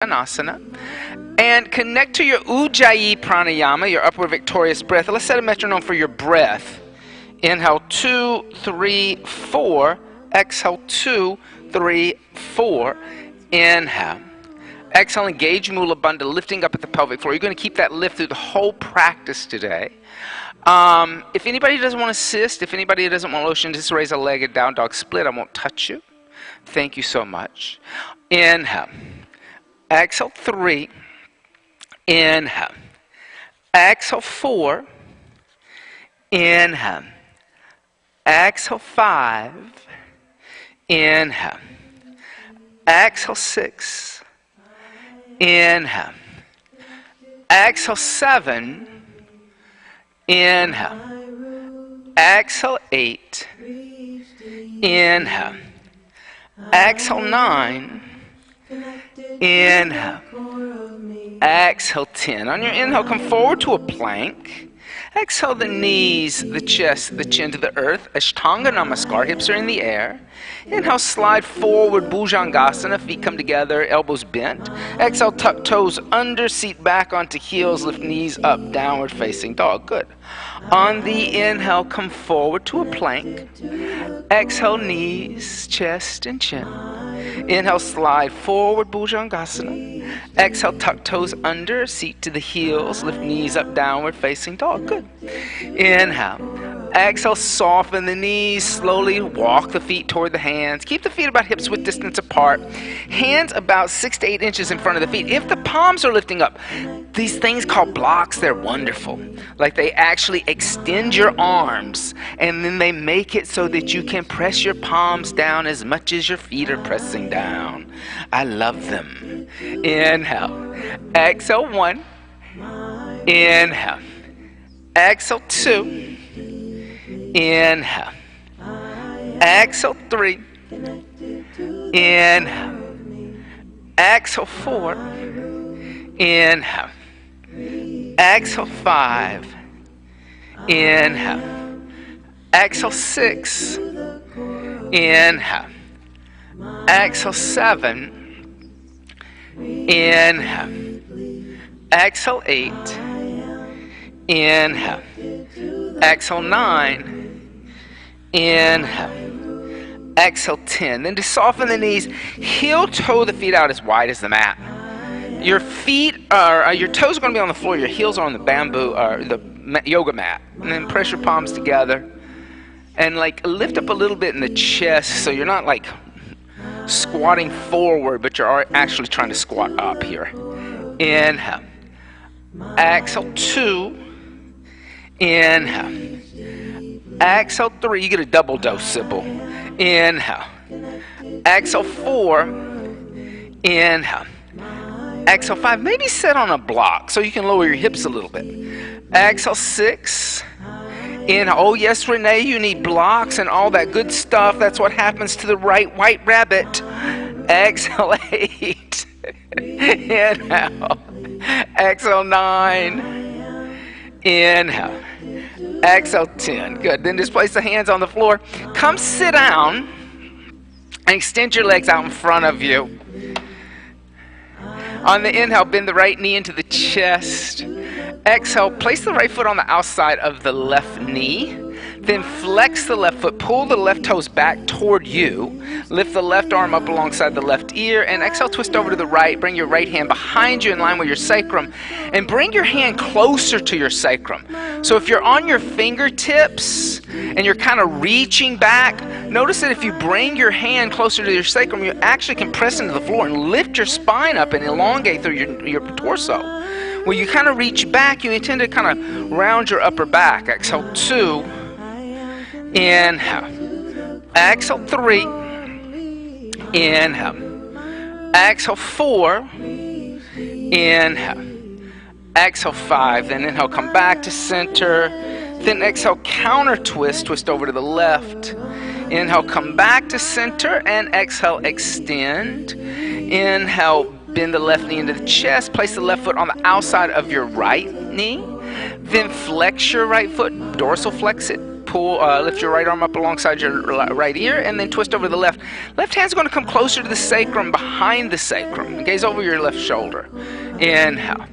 Asana, and connect to your Ujjayi pranayama, your upward victorious breath. Let's set a metronome for your breath. Inhale 2, 3, 4. Exhale 2, 3, 4. Inhale. Exhale, engage Mula Bandha, lifting up at the pelvic floor. You're going to keep that lift through the whole practice today. If anybody doesn't want to assist, if anybody doesn't want lotion, just raise a leg at down dog split. I won't touch you. Thank you so much. Inhale. Exhale 3. Inhale. Exhale 4. Inhale. Exhale 5. Inhale. Exhale 6. Inhale. Exhale 7. Inhale. Exhale 8. Inhale. Exhale 9. Inhale. Exhale 10. On your inhale, come forward to a plank. Exhale the knees, the chest, the chin to the earth. Ashtanga Namaskar, hips are in the air. Inhale, slide forward, Bhujangasana, feet come together, elbows bent. Exhale, tuck toes under, seat back onto heels, lift knees up, downward facing dog. Good. On the inhale, come forward to a plank. Exhale, knees, chest, and chin. Inhale, slide forward, Bhujangasana. Exhale, tuck toes under, seat to the heels, lift knees up, downward facing dog. Good. Inhale. Exhale, soften the knees, slowly walk the feet toward the hands. Keep the feet about hips width distance apart. Hands about 6 to 8 inches in front of the feet. If the palms are lifting up, these things called blocks, they're wonderful. Like they actually extend your arms, and then they make it so that you can press your palms down as much as your feet are pressing down. I love them. Inhale. Exhale 1. Inhale. Exhale 2. Inhale. Exhale 3. Inhale. Exhale 4. Inhale. Exhale 5. Inhale. Exhale 6. Inhale. Exhale 7. Inhale. Exhale 8. Inhale. Exhale 9. Inhale. Exhale 10. Then to soften the knees, heel toe the feet out as wide as the mat. Your feet are, your toes are going to be on the floor. Your heels are on the bamboo, or the yoga mat. And then press your palms together. And like lift up a little bit in the chest so you're not like squatting forward, but you're actually trying to squat up here. Inhale. Exhale 2. Inhale. Exhale 3. You get a double dose, Sybil. Inhale. Exhale 4. Inhale. Exhale 5. Maybe sit on a block so you can lower your hips a little bit. Exhale 6. Inhale. Oh yes, Renee, you need blocks and all that good stuff. That's what happens to the right white rabbit. Exhale 8. Inhale. Exhale 9. Inhale. Exhale 10. Good. Then just place the hands on the floor. Come sit down and extend your legs out in front of you. On the inhale, bend the right knee into the chest. Exhale, place the right foot on the outside of the left knee. Then flex the left foot, pull the left toes back toward you. Lift the left arm up alongside the left ear. And exhale, twist over to the right. Bring your right hand behind you in line with your sacrum. And bring your hand closer to your sacrum. So if you're on your fingertips and you're kind of reaching back, notice that if you bring your hand closer to your sacrum, you actually can press into the floor and lift your spine up and elongate through your torso. When you kind of reach back, you intend to kind of round your upper back. Exhale 2. Inhale. Exhale 3. Inhale. Exhale 4. Inhale. Exhale 5. Then inhale, come back to center. Then exhale, counter twist. Twist over to the left. Inhale, come back to center. And exhale, extend. Inhale, bend the left knee into the chest. Place the left foot on the outside of your right knee. Then flex your right foot. Dorsal flex it. lift your right arm up alongside your right ear, and then twist over the left. Left hand's going to come closer to the sacrum, behind the sacrum. Gaze over your left shoulder. Inhale.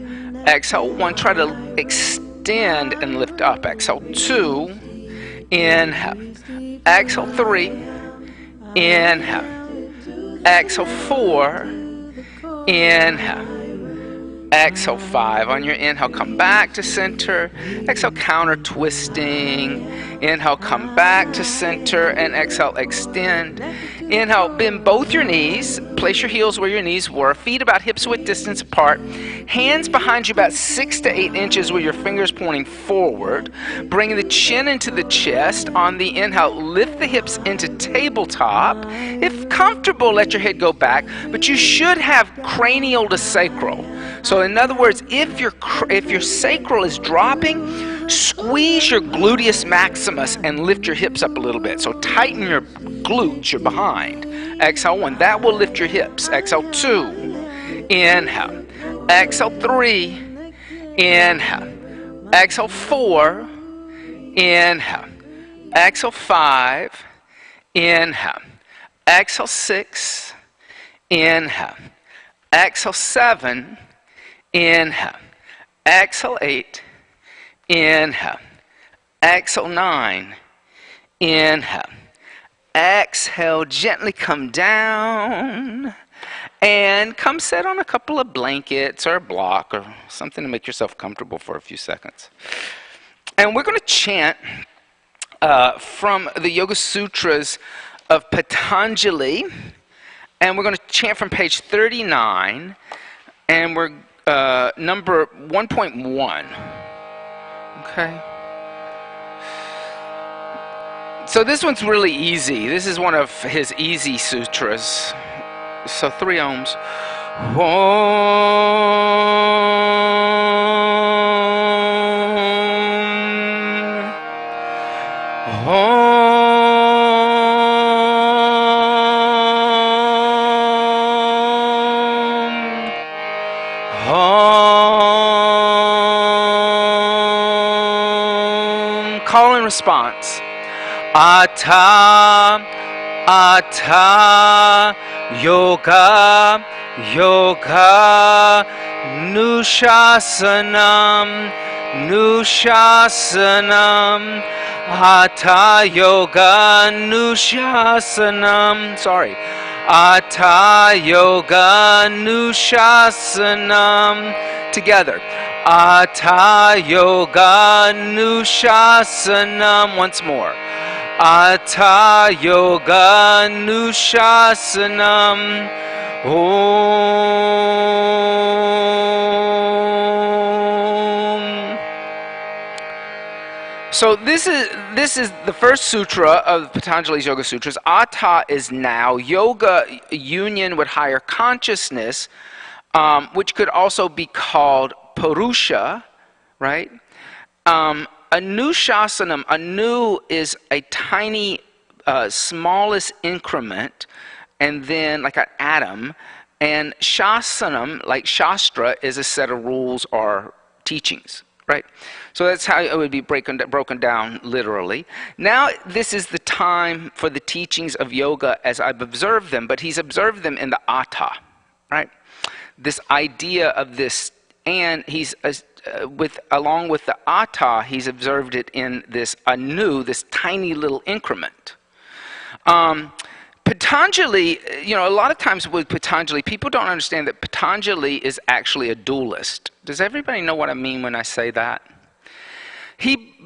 Exhale. 1. Try to extend and lift up. Exhale. 2. Inhale. Exhale. 3. Inhale. Exhale. 4. Inhale. Exhale. 5. On your inhale, come back to center. Exhale, counter twisting. Inhale, come back to center, and exhale, extend. Inhale, bend both your knees. Place your heels where your knees were. Feet about hips width distance apart. Hands behind you about 6 to 8 inches with your fingers pointing forward. Bring the chin into the chest. On the inhale, lift the hips into tabletop. If comfortable, let your head go back, but you should have cranial to sacral. So in other words, if your sacral is dropping, squeeze your gluteus maximus and lift your hips up a little bit. So tighten your glutes, your behind. Exhale 1. That will lift your hips. Exhale 2. Inhale. Exhale 3. Inhale. Exhale 4. Inhale. Exhale 5. Inhale. Exhale 6. Inhale. Exhale 7. Inhale. Exhale 8. Inhale. Exhale 9. Inhale. Exhale, gently come down. And come sit on a couple of blankets or a block or something to make yourself comfortable for a few seconds. And we're going to chant from the Yoga Sutras of Patanjali. And we're going to chant from page 39. And we're number 1.1. Okay. So this one's really easy. This is one of his easy sutras. So 3 ohms. Call and response. Atha, Atha, Yoga, Yoga, Nushasanam, Nushasanam, Atha Yoga, Nushasanam. Sorry. Atha Yoga, Nushasanam. Together. Atha Yoga, Nushasanam. Once more. Atha Yoga, Nushasanam. Om. So this is the first sutra of Patanjali's Yoga Sutras. Atha is now. Yoga, union with higher consciousness, which could also be called Purusha, right? Anushasanam, anu is a tiny, smallest increment, and then like an atom. And shasanam, like shastra, is a set of rules or teachings, right? So that's how it would be broken down literally. Now this is the time for the teachings of yoga as I've observed them, but he's observed them in the atha, right? This idea of this, and he's along with the atha, he's observed it in this anu, this tiny little increment. Patanjali, a lot of times with Patanjali, people don't understand that Patanjali is actually a dualist. Does everybody know what I mean when I say that?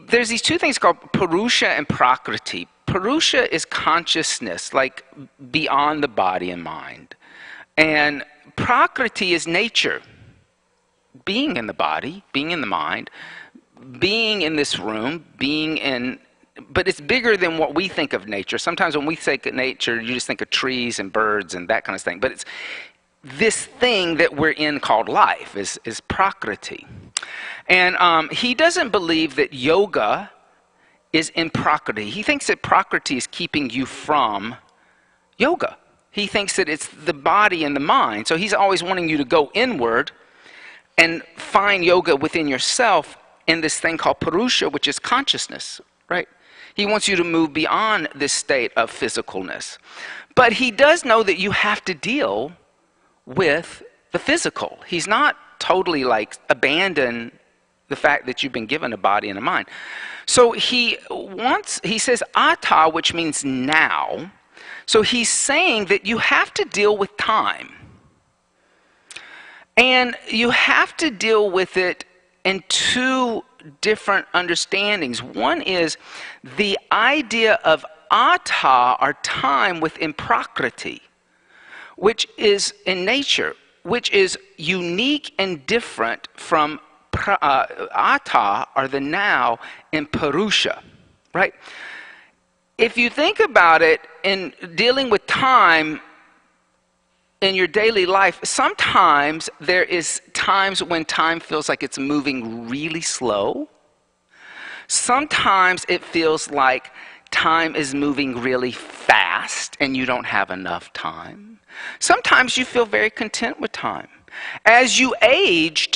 There's these two things called Purusha and Prakriti. Purusha is consciousness, like beyond the body and mind. And Prakriti is nature. Being in the body, being in the mind, being in this room, but it's bigger than what we think of nature. Sometimes when we think of nature, you just think of trees and birds and that kind of thing. But it's this thing that we're in called life is Prakriti. And he doesn't believe that yoga is in Prakriti. He thinks that Prakriti is keeping you from yoga. He thinks that it's the body and the mind. So he's always wanting you to go inward and find yoga within yourself in this thing called Purusha, which is consciousness, right? He wants you to move beyond this state of physicalness. But he does know that you have to deal with the physical. He's not totally like abandon the fact that you've been given a body and a mind. So he says ata, which means now. So he's saying that you have to deal with time. And you have to deal with it in two different understandings. One is the idea of ata, or time within prakriti, which is in nature, which is unique and different from ata, or the now, in purusha, right? If you think about it, in dealing with time in your daily life, sometimes there is times when time feels like it's moving really slow. Sometimes it feels like time is moving really fast and you don't have enough time. Sometimes you feel very content with time. As you age,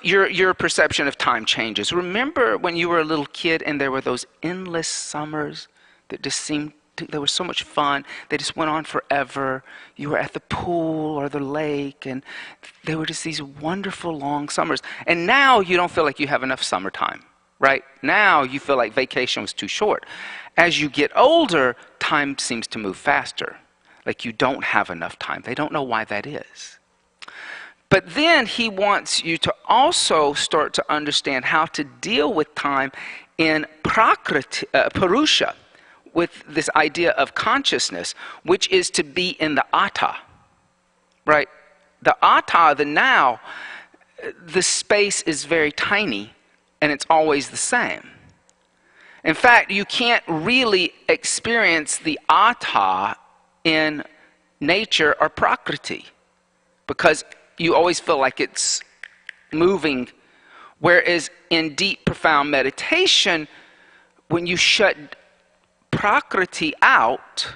your perception of time changes. Remember when you were a little kid and there were those endless summers that just seemed they were so much fun. They just went on forever. You were at the pool or the lake, and they were just these wonderful long summers. And now you don't feel like you have enough summertime, right? Now you feel like vacation was too short. As you get older, time seems to move faster. Like you don't have enough time. They don't know why that is. But then he wants you to also start to understand how to deal with time in purusha, with this idea of consciousness, which is to be in the atta, right? The atta, the now, the space is very tiny, and it's always the same. In fact, you can't really experience the atta in nature or prakriti, because you always feel like it's moving, whereas in deep, profound meditation, when you shut prakriti out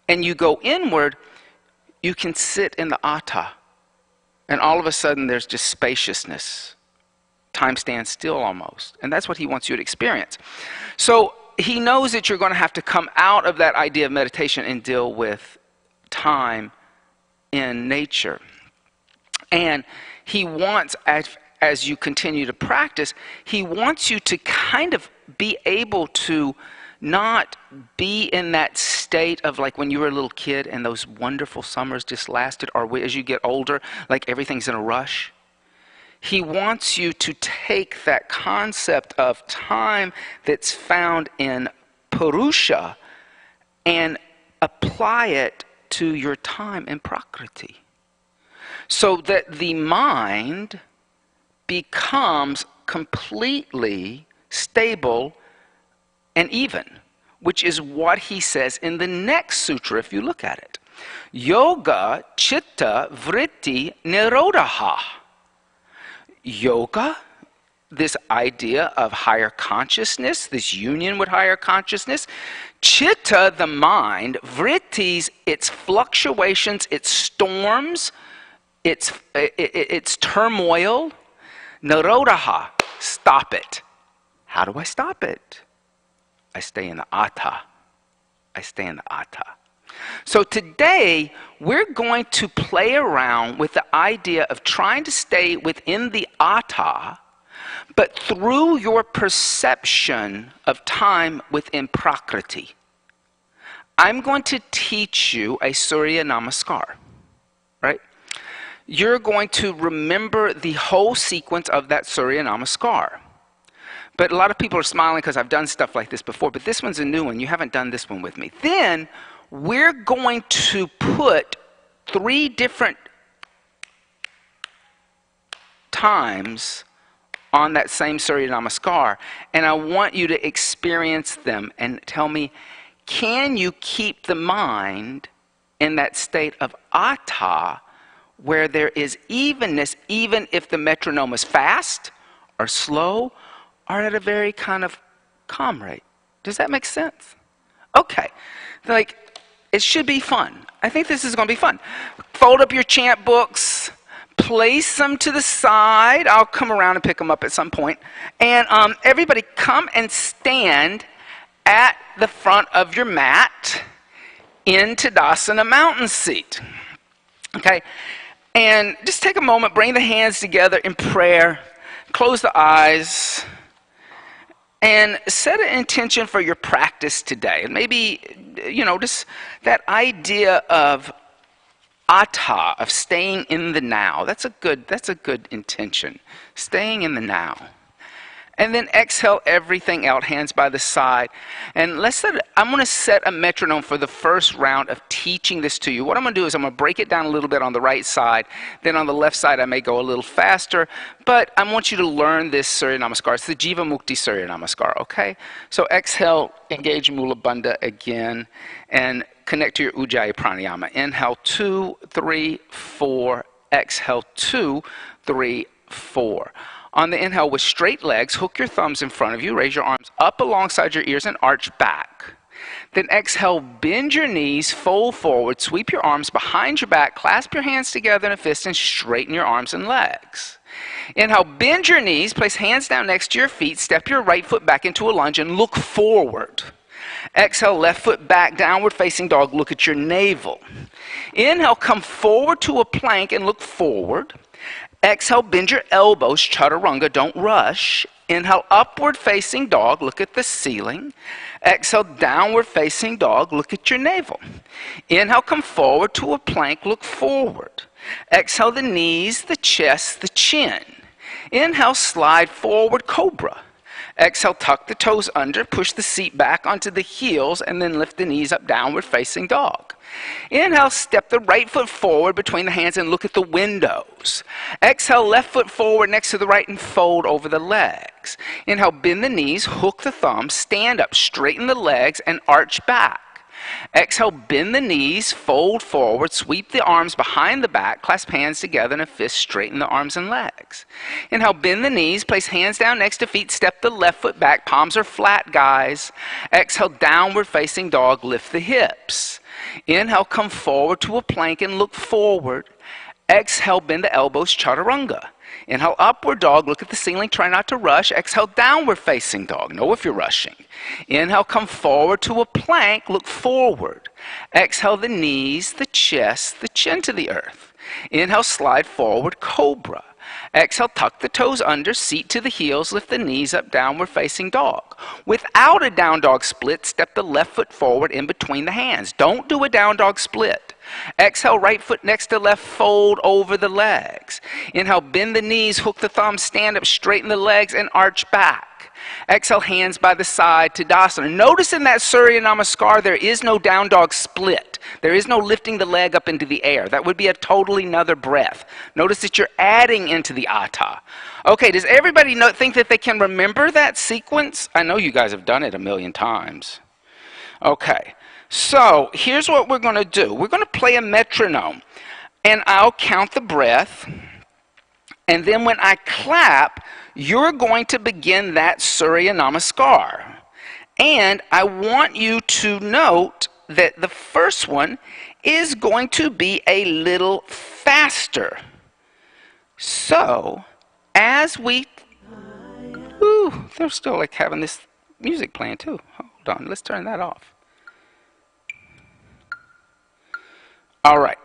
and you go inward, you can sit in the atta, and all of a sudden there's just spaciousness. Time stands still almost, and that's what he wants you to experience. So he knows that you're going to have to come out of that idea of meditation and deal with time in nature. And he wants, as you continue to practice, he wants you to kind of be able to not be in that state of like when you were a little kid and those wonderful summers just lasted, or as you get older, like everything's in a rush. He wants you to take that concept of time that's found in purusha and apply it to your time in prakriti, so that the mind becomes completely stable and even, which is what he says in the next sutra if you look at it. Yoga chitta vritti nirodha. Yoga, this idea of higher consciousness, this union with higher consciousness. Chitta, the mind. Vrittis, its fluctuations, its storms, its turmoil. Nirodha, stop it. How do I stop it? I stay in the atta. I stay in the atta. So today, we're going to play around with the idea of trying to stay within the atta, but through your perception of time within prakriti. I'm going to teach you a Surya Namaskar, right? You're going to remember the whole sequence of that Surya Namaskar. But a lot of people are smiling because I've done stuff like this before, but this one's a new one. You haven't done this one with me. Then we're going to put 3 different times on that same Surya Namaskar, and I want you to experience them and tell me, can you keep the mind in that state of atta where there is evenness, even if the metronome is fast or slow, or at a very kind of calm rate? Does that make sense? Okay. Like, it should be fun. I think this is going to be fun. Fold up your chant books. Place them to the side. I'll come around and pick them up at some point. And everybody come and stand at the front of your mat in Tadasana mountain seat. Okay? And just take a moment, bring the hands together in prayer, close the eyes, and set an intention for your practice today. And maybe, just that idea of atta, of staying in the now. That's a good intention. Staying in the now. And then exhale everything out, hands by the side. And I'm going to set a metronome for the first round of teaching this to you. What I'm going to do is I'm going to break it down a little bit on the right side. Then on the left side, I may go a little faster. But I want you to learn this Surya Namaskar. It's the Jiva Mukti Surya Namaskar, okay? So exhale, engage Mula Bandha again, and connect to your Ujjayi Pranayama. Inhale, 2, 3, 4. Exhale, 2, 3, 4. On the inhale, with straight legs, hook your thumbs in front of you, raise your arms up alongside your ears and arch back. Then exhale, bend your knees, fold forward, sweep your arms behind your back, clasp your hands together in a fist, and straighten your arms and legs. Inhale, bend your knees, place hands down next to your feet, step your right foot back into a lunge, and look forward. Exhale, left foot back, downward facing dog, look at your navel. Inhale, come forward to a plank and look forward. Exhale, bend your elbows, chaturanga, don't rush. Inhale, upward facing dog, look at the ceiling. Exhale, downward facing dog, look at your navel. Inhale, come forward to a plank, look forward. Exhale, the knees, the chest, the chin. Inhale, slide forward, cobra. Exhale, tuck the toes under, push the seat back onto the heels, and then lift the knees up, downward facing dog. Inhale, step the right foot forward between the hands and look at the windows. Exhale, left foot forward next to the right and fold over the legs. Inhale, bend the knees, hook the thumbs, stand up, straighten the legs, and arch back. Exhale, bend the knees, fold forward, sweep the arms behind the back, clasp hands together in a fist, straighten the arms and legs. Inhale, bend the knees, place hands down next to feet, step the left foot back, palms are flat, guys. Exhale, downward facing dog, lift the hips. Inhale, come forward to a plank and look forward. Exhale, bend the elbows, chaturanga. Inhale, upward dog, look at the ceiling, try not to rush. Exhale, downward facing dog, know if you're rushing. Inhale, come forward to a plank, look forward. Exhale, the knees, the chest, the chin to the earth. Inhale, slide forward, cobra. Exhale, tuck the toes under, seat to the heels, lift the knees up, downward facing dog. Without a down dog split, step the left foot forward in between the hands. Don't do a down dog split. Exhale, right foot next to left, fold over the legs. Inhale, bend the knees, hook the thumbs, stand up, straighten the legs, and arch back. Exhale, hands by the side, Tadasana. Notice in that Surya Namaskar, there is no down dog split. There is no lifting the leg up into the air. That would be a totally another breath. Notice that you're adding into the atta. Okay, does everybody think that they can remember that sequence? I know you guys have done it a million times. Okay, so here's what we're going to do. We're going to play a metronome, and I'll count the breath. And then when I clap, you're going to begin that Surya Namaskar. And I want you to note that the first one is going to be a little faster. So, as we... Ooh, they're still like having this music playing too. Hold on, let's turn that off. All right.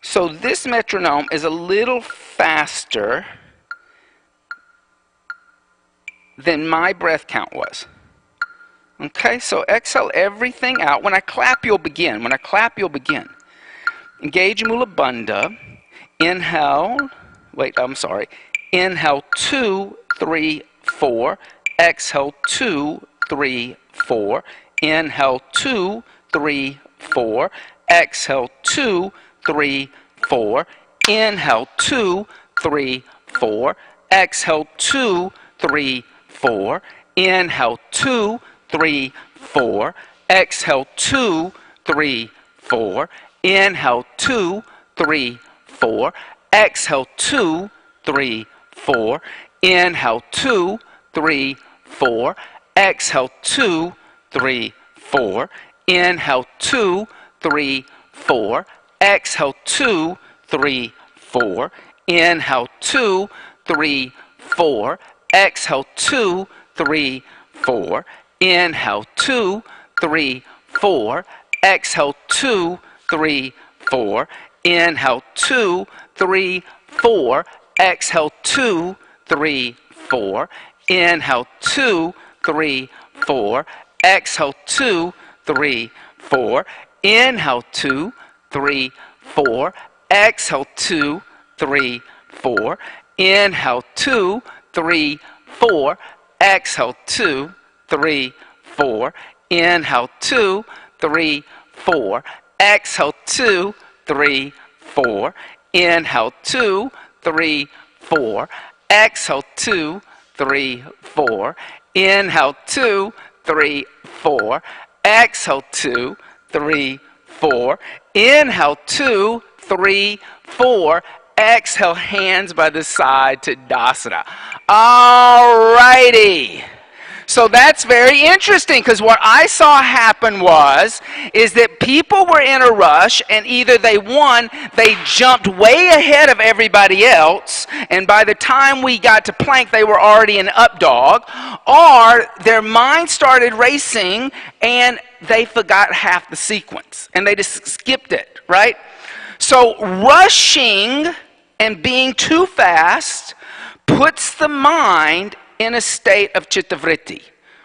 So this metronome is a little faster than my breath count was. Okay, so exhale everything out. When I clap, you'll begin. When I clap, you'll begin. Engage Mula Bandha. Inhale. Wait, I'm sorry. Inhale, 2, 3, 4. Exhale, 2, 3, 4. Inhale, 2, 3, 4. Exhale, 2, 3, 4. Inhale, 2, 3, 4. Exhale, 2, 3, 4. Inhale, 2, 3, 4. Exhale, 2, 3, 4. Inhale, 2, 3, 4. Exhale, 2, 3, 4. Inhale, 2, 3, 4. Exhale, 2, 3, 4. Inhale, 2, 3, 4. Exhale, 2, 3, 4. Inhale, 2, 3, 4. Exhale, 2, 3, 4. Inhale, 2, 3, 4. Exhale, 2, 3, 4. Inhale, 2, 3, 4. Exhale, 2, 3, 4. Inhale, 2, 3, 4. Exhale, 2, 3, 4. Inhale, 2, 3, 4. Exhale, 2, 3, 4. Inhale, 2, 3, 4. Exhale, 2, 3, 4. Inhale, 2, 3, 4. Exhale, 2, 3, 4. Inhale, 2, 3, 4. Exhale, 2, 3, 4. Inhale, 2, 3, 4. Exhale, 2, 3, 4. Inhale, 2, 3, 4. Exhale, hands by the side to Dasana. All righty. So that's very interesting, because what I saw happen is that people were in a rush, and either they jumped way ahead of everybody else, and by the time we got to plank, they were already in up dog, or their mind started racing, and they forgot half the sequence, and they just skipped it, right? So rushing and being too fast puts the mind in a state of chittavritti,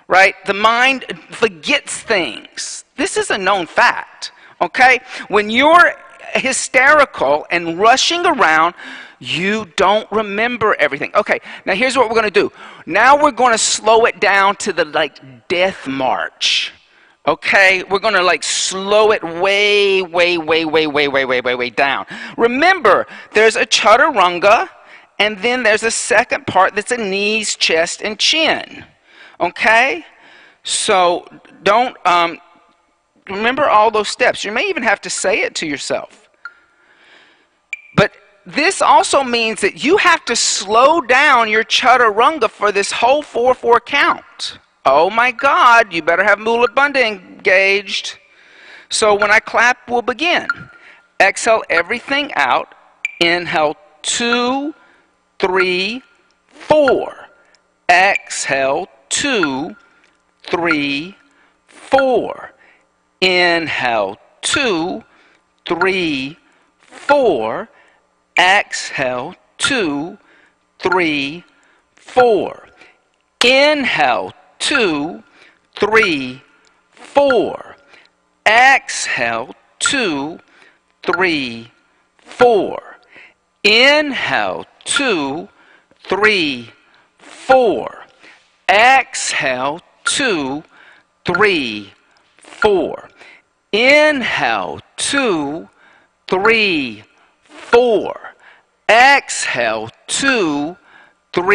right? The mind forgets things. This is a known fact, okay? When you're hysterical and rushing around, you don't remember everything. Okay, now here's what we're going to do. Now we're going to slow it down to the death march. Okay, we're going to slow it way down. Remember, there's a chaturanga, and then there's a second part that's a knees, chest, and chin. Okay? So don't remember all those steps. You may even have to say it to yourself. But this also means that you have to slow down your chaturanga for this whole 4/4 count. Oh my God, you better have Mula Bandha engaged. So when I clap, we'll begin. Exhale everything out. Inhale, 2, 3, 4. Exhale, 2, 3, 4. Inhale, 2, 3, 4. Exhale, 2, 3, 4. Inhale, 2, 3, 4. Exhale, 2, 3, 4. Inhale, 2, 3, 4. Exhale, 2, 3, 4. Inhale, 2, 3, 4. Exhale, 2,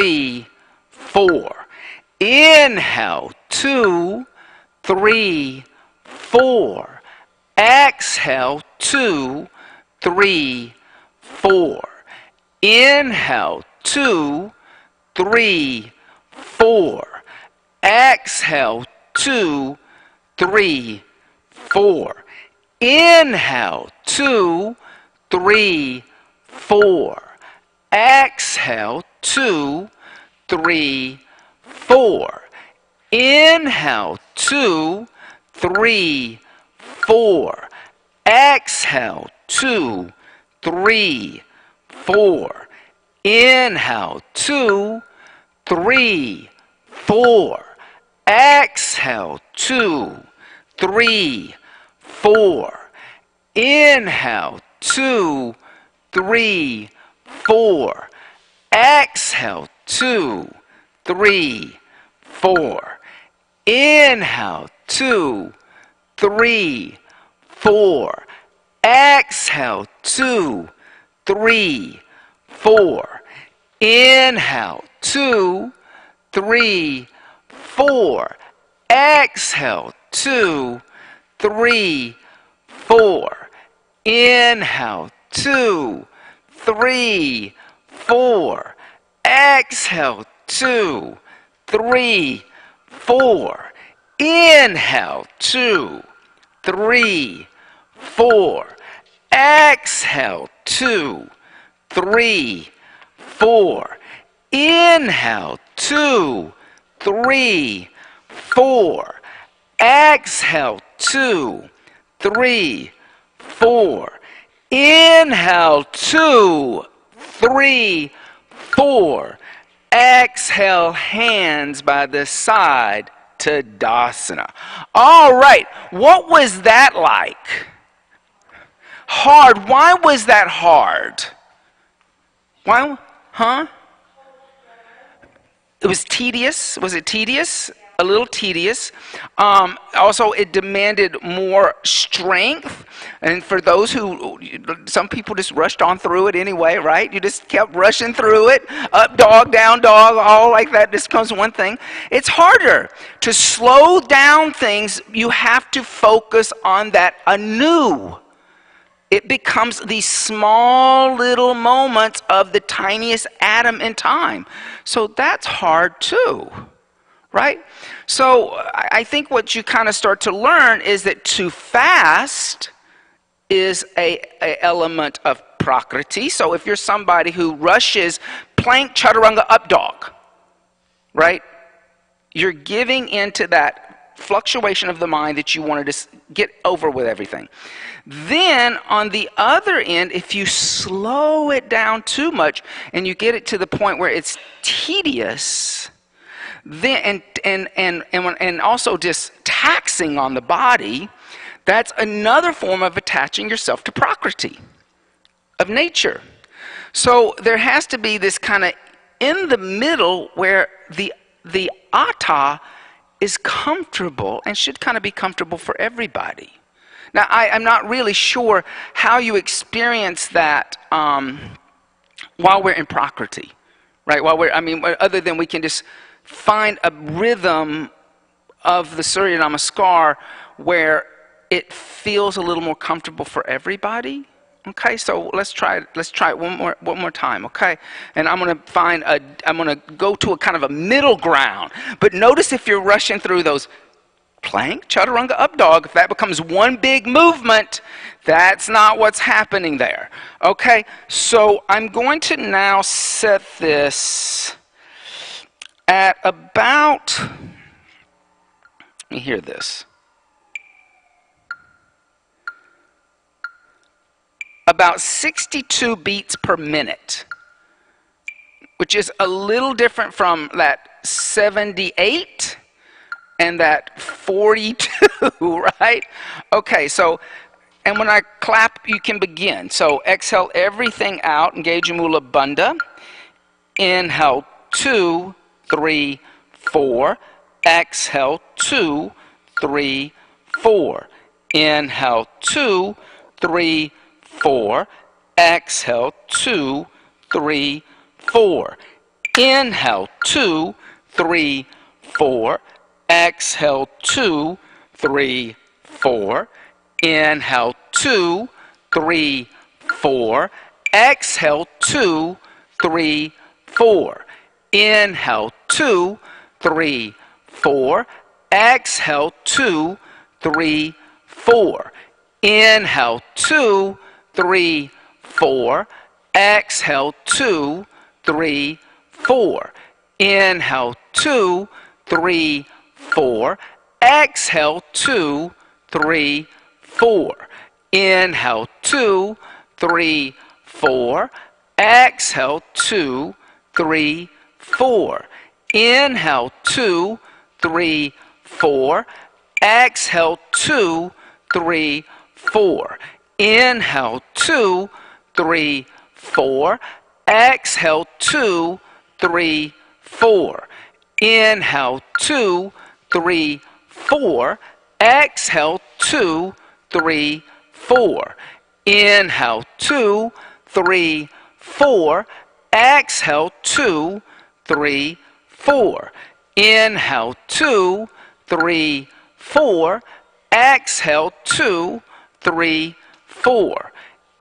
3, 4. Inhale, 2, 3, 4. Exhale, 2, 3, 4. Inhale, 2, 3, 4. Exhale, 2, 3, 4. Inhale, 2, 3, 4. Exhale, 2, 3, 4. Inhale, 2, 3, 4. Exhale, 2, 3, 4. Inhale, 2, 3, 4. Exhale, 2, 3, 4. Inhale, 2, 3, 4. Exhale, 2, 3, 4. Inhale, 2, 3, 4. Exhale, 2, 3, 4. Inhale, 2, 3, 4. Exhale, 2, 3, 4. Inhale, 2, 3, 4. Exhale, 2, 3, 4. Inhale, 2, 3, 4. Exhale, 2, 3, 4. Inhale, 2, 3, 4. Exhale, 2, 3, 4. Inhale, 2, 3, 4. Exhale, hands by the side, Tadasana. All right, what was that like? Hard. Why was that hard? Why? Huh? It was tedious. Was it tedious? A little tedious. Also, it demanded more strength. And for those who, some people just rushed on through it anyway, right? You just kept rushing through it. Up dog, down dog, all like that. This becomes one thing. It's harder to slow down things. You have to focus on that anew. It becomes these small little moments of the tiniest atom in time. So that's hard too, right? So I think what you kind of start to learn is that to fast is a element of prakriti. So if you're somebody who rushes plank, chaturanga, up dog, right? You're giving into that fluctuation of the mind that you want to just get over with everything. Then on the other end, if you slow it down too much and you get it to the point where it's tedious, then and also just taxing on the body, that's another form of attaching yourself to prakriti, of nature. So there has to be this kind of in the middle where the atta is comfortable and should kind of be comfortable for everybody. Now, I'm not really sure how you experience that while we're in prakriti, right? Other than we can just find a rhythm of the Surya Namaskar where it feels a little more comfortable for everybody. Okay, so let's try it one more time, okay? And I'm gonna go to a kind of a middle ground. But notice if you're rushing through those plank, chaturanga, up dog, if that becomes one big movement, that's not what's happening there. Okay, so I'm going to now set this at about, let me hear this, about 62 beats per minute, which is a little different from that 78 and that 42, right? Okay, so, and when I clap, you can begin. So exhale everything out, engage your Mula Bandha. Inhale, 2, 3, 4. Exhale, 2, 3, 4. Inhale, 2, 3, 4. Exhale, 2, 3, 4. Inhale, 2, 3, 4. Exhale, 2, 3, 4. Inhale, 2, 3, 4. Exhale, 2, 3, 4. Inhale, 2, 3, 4. Exhale, 2, 3, 4. Inhale, 2, 3, 4. Exhale, 2, 3, 4. Inhale, 2, 3, 4. Exhale, 2, 3, 4. Inhale, 2, 3, 4. Exhale, 2, 3, 4. Inhale, 2, 3, 4. Exhale, 2, 3, 4. Inhale, 2, 3, 4. Exhale, 2, 3, 4. Inhale, 2, 3, 4. Exhale, 2, 3, 4. Inhale, 2, 3, 4. Exhale, 2, 3, 4. Inhale, 2, 3, 4. Exhale, 2, 3, 4.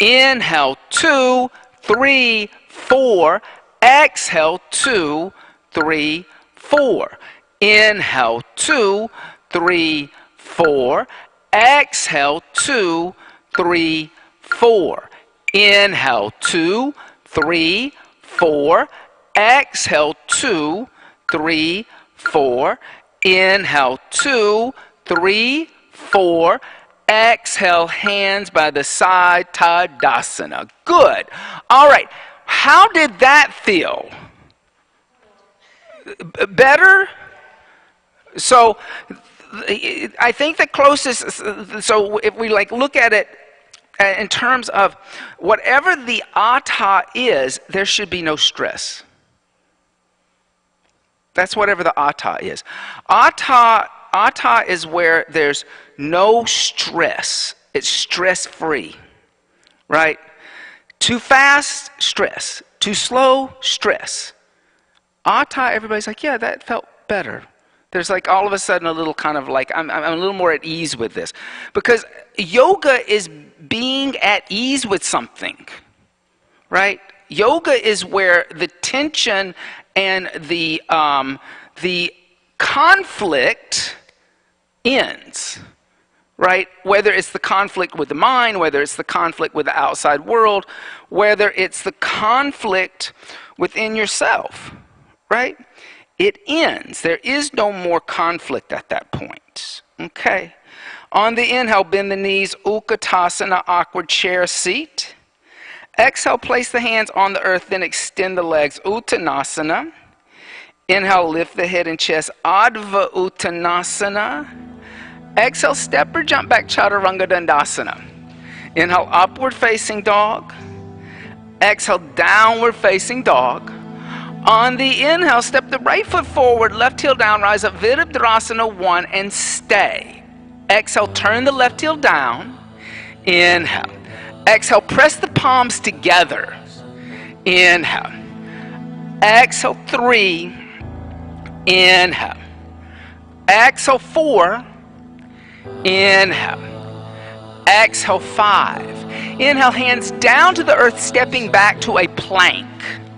Inhale, 2, 3, 4. Exhale, 2, 3, 4. Inhale, 2, 3, 4. Exhale, 2, 3, 4. Inhale, 2, 3, 4. Exhale, 2, 3, 4. Inhale, 2, 3, 4. Exhale, hands by the side, Tadasana. Good. All right. How did that feel? Better? So I think the closest, so if we look at it in terms of whatever the atta is, there should be no stress. That's whatever the atta is. Atta is where there's no stress. It's stress-free, right? Too fast, stress. Too slow, stress. Atta, everybody's like, yeah, that felt better. There's all of a sudden a little kind of I'm a little more at ease with this. Because yoga is being at ease with something, right? Yoga is where the tension and the conflict ends, right? Whether it's the conflict with the mind, whether it's the conflict with the outside world, whether it's the conflict within yourself, right? It ends. There is no more conflict at that point. Okay. On the inhale, bend the knees, Utkatasana, awkward chair seat. Exhale, place the hands on the earth, then extend the legs, Uttanasana. Inhale, lift the head and chest, Adva Uttanasana. Exhale, step or jump back, Chaturanga Dandasana. Inhale, upward facing dog. Exhale, downward facing dog. On the inhale, step the right foot forward, left heel down, rise up, Virabhadrasana 1, and stay. Exhale, turn the left heel down. Inhale. Exhale, press the palms together. Inhale. Exhale, 3. Inhale. Exhale, 4. Inhale. Exhale, 5. Inhale, hands down to the earth, stepping back to a plank.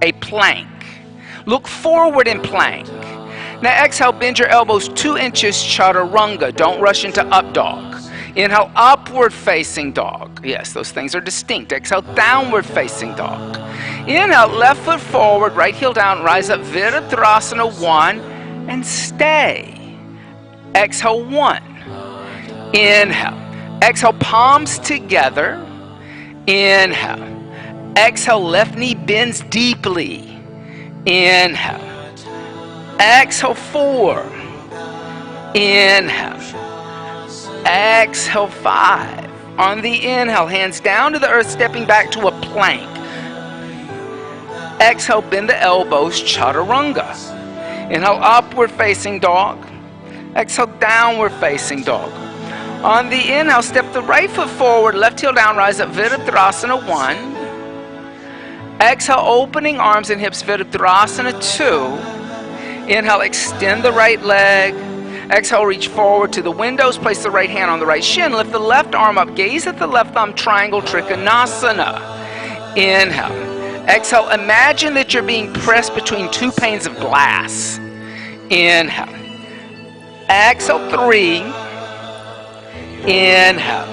A plank. Look forward in plank. Now exhale, bend your elbows 2 inches, Chaturanga. Don't rush into up dog. Inhale, upward facing dog. Yes, those things are distinct. Exhale, downward facing dog. Inhale, left foot forward, right heel down, rise up, Virabhadrasana 1, and stay. Exhale, 1. Inhale. Exhale, palms together. Inhale. Exhale, left knee bends deeply. Inhale. Exhale, 4. Inhale. Exhale, 5. On the inhale, hands down to the earth, stepping back to a plank. Exhale, bend the elbows, Chaturanga. Inhale, upward facing dog. Exhale, downward facing dog. On the inhale, step the right foot forward, left heel down, rise up, Virabhadrasana 1. Exhale, opening arms and hips, Virabhadrasana 2. Inhale, extend the right leg. Exhale, reach forward to the windows. Place the right hand on the right shin. Lift the left arm up. Gaze at the left thumb, triangle Trikonasana. Inhale. Exhale, imagine that you're being pressed between 2 panes of glass. Inhale. Exhale, 3. Inhale.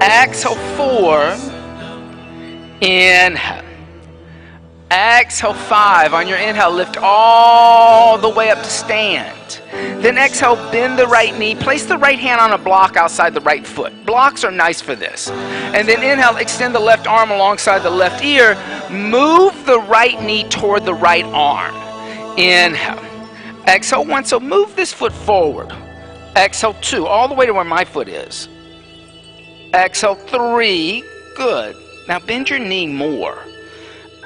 Exhale, 4. Inhale. Exhale, 5. On your inhale, lift all the way up to stand. Then exhale, bend the right knee. Place the right hand on a block outside the right foot. Blocks are nice for this. And then inhale, extend the left arm alongside the left ear. Move the right knee toward the right arm. Inhale. Exhale, 1. So move this foot forward. Exhale, 2. All the way to where my foot is. Exhale, 3. Good. Now bend your knee more.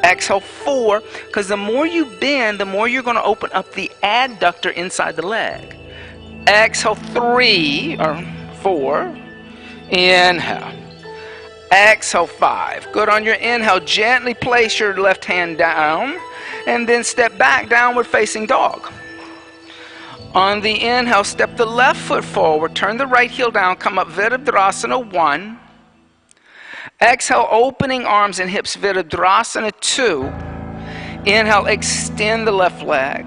Exhale, 4, because the more you bend, the more you're going to open up the adductor inside the leg. Exhale, 3 or 4. Inhale. Exhale, 5. Good. On your inhale, gently place your left hand down and then step back, downward facing dog. On the inhale, step the left foot forward, turn the right heel down, come up, Virabhadrasana 1. Exhale, opening arms and hips, Virabhadrasana 2. Inhale, extend the left leg.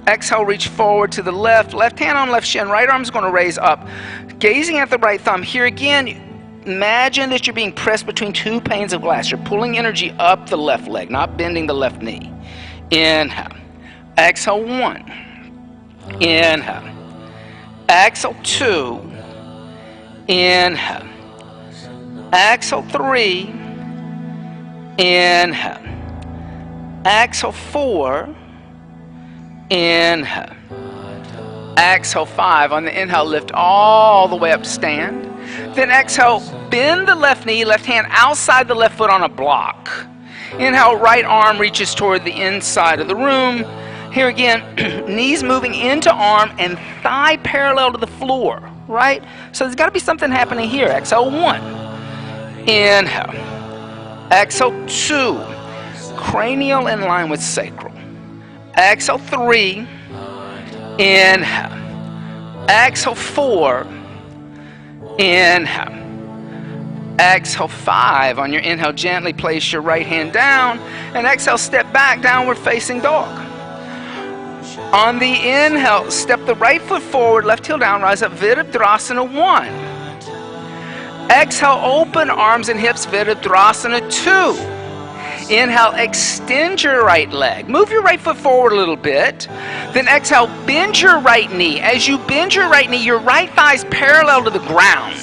Exhale, reach forward to the left. Left hand on left shin. Right arm is going to raise up. Gazing at the right thumb. Here again, imagine that you're being pressed between 2 panes of glass. You're pulling energy up the left leg, not bending the left knee. Inhale. Exhale, 1. Inhale. Exhale 2. Inhale. Exhale 3. Inhale. Exhale 4. Inhale. Exhale 5. On the inhale, lift all the way up to stand. Then exhale, bend the left knee, left hand outside the left foot on a block. Inhale, right arm reaches toward the inside of the room. Here again, knees moving into arm and thigh parallel to the floor, right? So there's got to be something happening here. Exhale 1. Inhale. Exhale 2. Cranial in line with sacral. Exhale 3. Inhale. Exhale 4. Inhale. Exhale 5. On your inhale, gently place your right hand down. And exhale, step back, downward facing dog. On the inhale, step the right foot forward, left heel down, rise up, Virabhadrasana 1. Exhale, open arms and hips, Virabhadrasana 2. Inhale, extend your right leg. Move your right foot forward a little bit. Then exhale, bend your right knee. As you bend your right knee, your right thigh is parallel to the ground.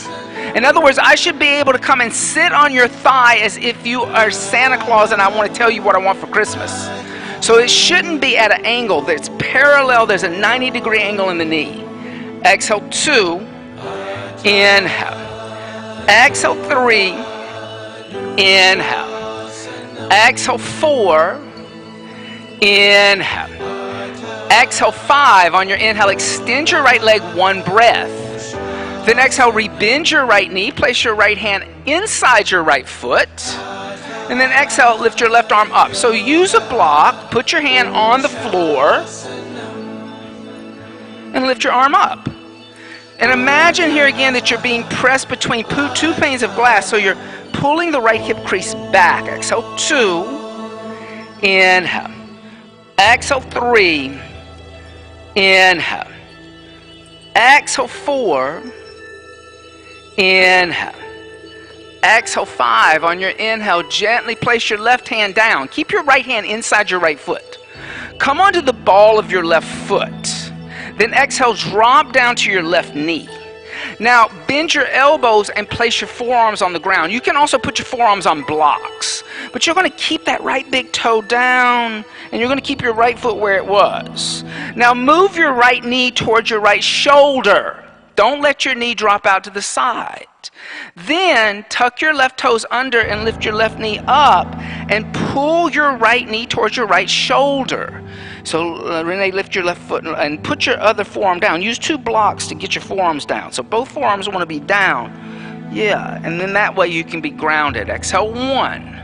In other words, I should be able to come and sit on your thigh as if you are Santa Claus and I want to tell you what I want for Christmas. So it shouldn't be at an angle that's parallel. There's a 90-degree angle in the knee. Exhale 2. Inhale. Exhale 3. Inhale. Exhale 4. Inhale. Exhale 5. On your inhale, extend your right leg 1 breath. Then exhale, rebend your right knee. Place your right hand inside your right foot. And then exhale, lift your left arm up. So use a block, put your hand on the floor, and lift your arm up. And imagine here again that you're being pressed between 2 panes of glass, so you're pulling the right hip crease back. Exhale 2. Inhale. Exhale 3. Inhale. Exhale 4. Inhale. Exhale 5. On your inhale, gently place your left hand down. Keep your right hand inside your right foot. Come onto the ball of your left foot. Then exhale, drop down to your left knee. Now, bend your elbows and place your forearms on the ground. You can also put your forearms on blocks. But you're going to keep that right big toe down, and you're going to keep your right foot where it was. Now, move your right knee towards your right shoulder. Don't let your knee drop out to the side. Then tuck your left toes under and lift your left knee up and pull your right knee towards your right shoulder. So Renee, lift your left foot and put your other forearm down. Use 2 blocks to get your forearms down. So both forearms want to be down. Yeah, and then that way you can be grounded. Exhale 1.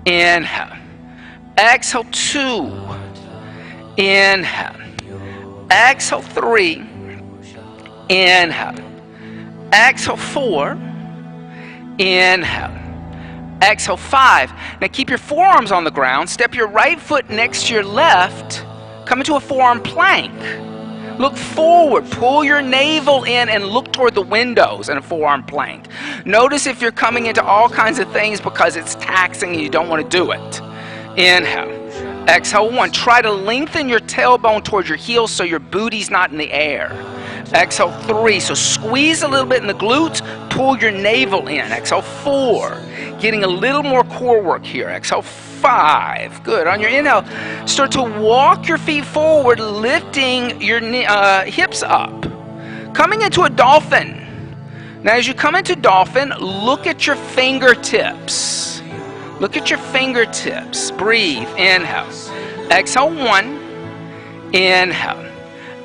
Inhale. Exhale 2. Inhale. Exhale 3. Inhale. Exhale 4. Inhale. Exhale 5. Now keep your forearms on the ground. Step your right foot next to your left. Come into a forearm plank. Look forward. Pull your navel in and look toward the windows in a forearm plank. Notice if you're coming into all kinds of things because it's taxing and you don't want to do it. Inhale. Exhale 1. Try to lengthen your tailbone towards your heels so your booty's not in the air. Exhale 3. So squeeze a little bit in the glutes. Pull your navel in. Exhale 4. Getting a little more core work here. Exhale 5. Good. On your inhale, start to walk your feet forward, lifting your hips up. Coming into a dolphin. Now as you come into dolphin, look at your fingertips. Look at your fingertips. Breathe. Inhale. Exhale 1. Inhale.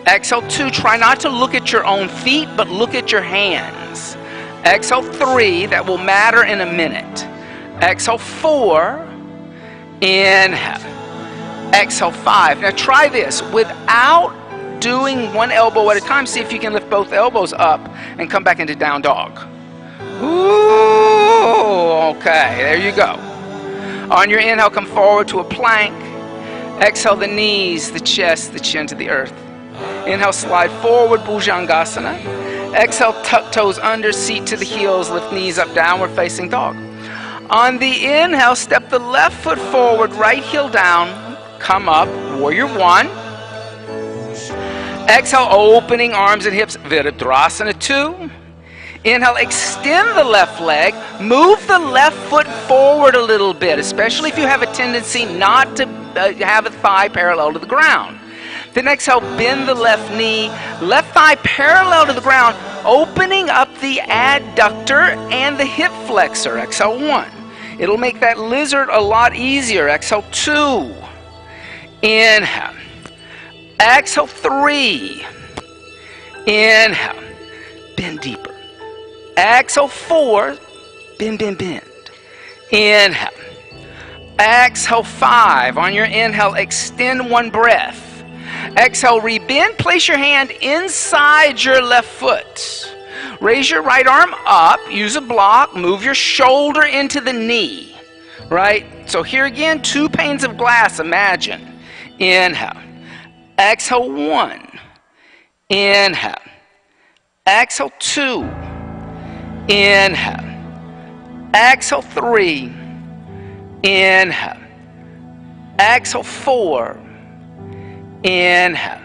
Exhale 2. Try not to look at your own feet, but look at your hands. Exhale 3. That will matter in a minute. Exhale 4. Inhale. Exhale 5. Now try this without doing one elbow at a time. See if you can lift both elbows up and come back into down dog. Ooh, okay, there you go. On your inhale, come forward to a plank. Exhale the knees, the chest, the chin to the earth. Inhale, slide forward, Bhujangasana. Exhale, tuck toes under, seat to the heels, lift knees up, downward facing dog. On the inhale, step the left foot forward, right heel down, come up, warrior 1. Exhale, opening arms and hips, Virabhadrasana 2. Inhale, extend the left leg. Move the left foot forward a little bit, especially if you have a tendency not to have a thigh parallel to the ground. Then exhale, bend the left knee, left thigh parallel to the ground, opening up the adductor and the hip flexor. Exhale 1. It'll make that lizard a lot easier. Exhale 2. Inhale. Exhale 3. Inhale. Bend deeper. Exhale 4. Bend, bend, bend. Inhale. Exhale 5. On your inhale, extend 1 breath. Exhale, rebend. Place your hand inside your left foot. Raise your right arm up. Use a block. Move your shoulder into the knee. Right? So here again, 2 panes of glass. Imagine. Inhale. Exhale 1. Inhale. Exhale 2. Inhale. Exhale 3. Inhale. Exhale 4. Inhale.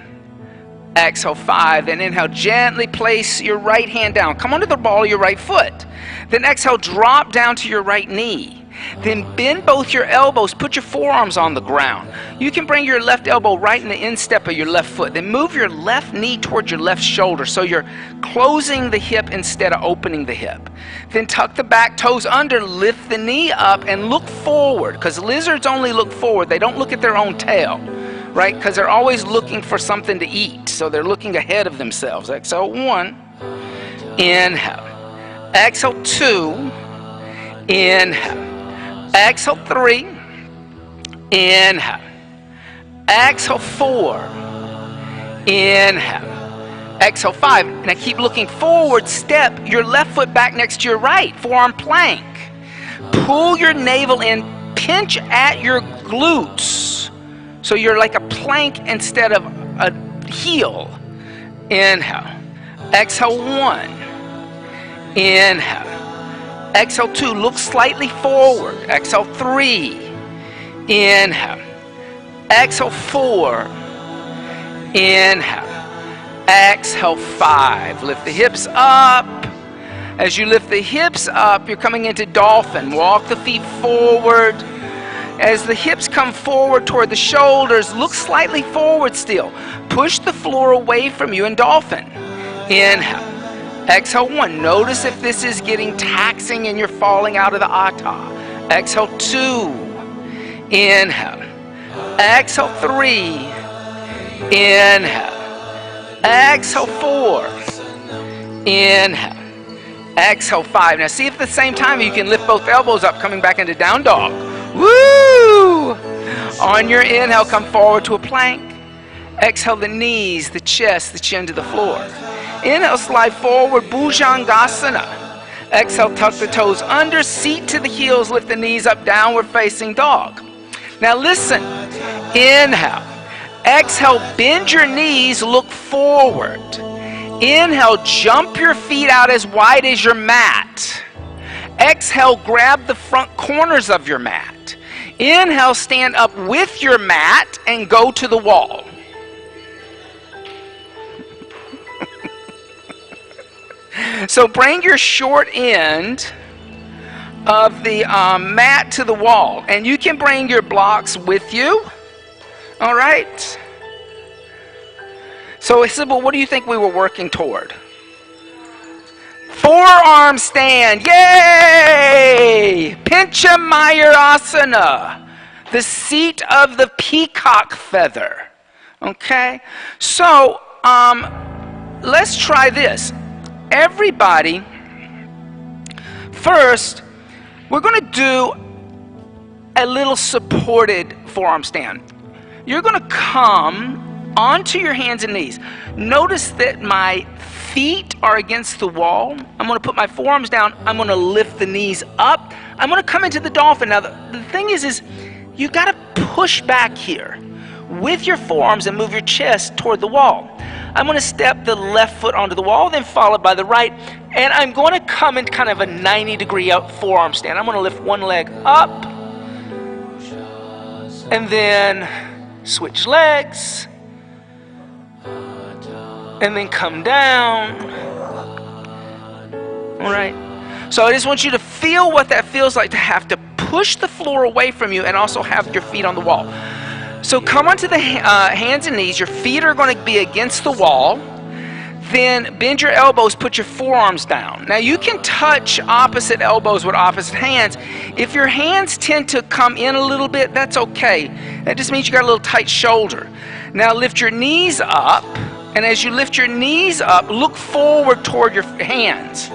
Exhale 5. Then inhale, gently place your right hand down. Come onto the ball of your right foot. Then exhale, drop down to your right knee. Then bend both your elbows. Put your forearms on the ground. You can bring your left elbow right in the instep of your left foot. Then move your left knee towards your left shoulder so you're closing the hip instead of opening the hip. Then tuck the back toes under, lift the knee up, and look forward. Because lizards only look forward. They don't look at their own tail. Right? Because they're always looking for something to eat. So they're looking ahead of themselves. Exhale 1. Inhale. Exhale 2. Inhale. Exhale 3. Inhale. Exhale 4. Inhale. Exhale 5. Now keep looking forward. Step your left foot back next to your right. Forearm plank. Pull your navel in. Pinch at your glutes. So you're like a plank instead of a heel. Inhale. Exhale 1. Inhale. Exhale 2. Look slightly forward. Exhale 3. Inhale. Exhale 4. Inhale. Exhale 5. Lift the hips up. As you lift the hips up, you're coming into dolphin. Walk the feet forward. As the hips come forward toward the shoulders, look slightly forward still. Push the floor away from you in dolphin. Inhale. Exhale 1. Notice if this is getting taxing and you're falling out of the atta. Exhale 2. Inhale. Exhale 3. Inhale. Exhale 4. Inhale. Exhale 5. Now see if at the same time you can lift both elbows up, coming back into down dog. Woo! On your inhale, come forward to a plank. Exhale the knees, the chest, the chin to the floor. Inhale, slide forward, Bhujangasana. Exhale, tuck the toes under, seat to the heels, lift the knees up, downward facing dog. Now listen. Inhale. Exhale, bend your knees, look forward. Inhale, jump your feet out as wide as your mat. Exhale, grab the front corners of your mat. Inhale, stand up with your mat and go to the wall. So bring your short end of the mat to the wall. And you can bring your blocks with you. All right? So, Sybil, what do you think we were working toward? Forearm stand. Yay! Pincha Mayurasana. The seat of the peacock feather. Okay? So, let's try this. Everybody, first, we're going to do a little supported forearm stand. You're going to come onto your hands and knees. Notice that my feet are against the wall. I'm going to put my forearms down. I'm going to lift the knees up. I'm going to come into the dolphin. Now, the thing is you got to push back here with your forearms and move your chest toward the wall. I'm going to step the left foot onto the wall, then followed by the right, and I'm going to come in kind of a 90-degree up forearm stand. I'm going to lift one leg up, and then switch legs, and then come down. All right. So I just want you to feel what that feels like to have to push the floor away from you and also have your feet on the wall. So come onto the hands and knees. Your feet are going to be against the wall. Then bend your elbows, put your forearms down. Now you can touch opposite elbows with opposite hands. If your hands tend to come in a little bit, that's okay. That just means you got a little tight shoulder. Now lift your knees up, and as you lift your knees up, look forward toward your hands.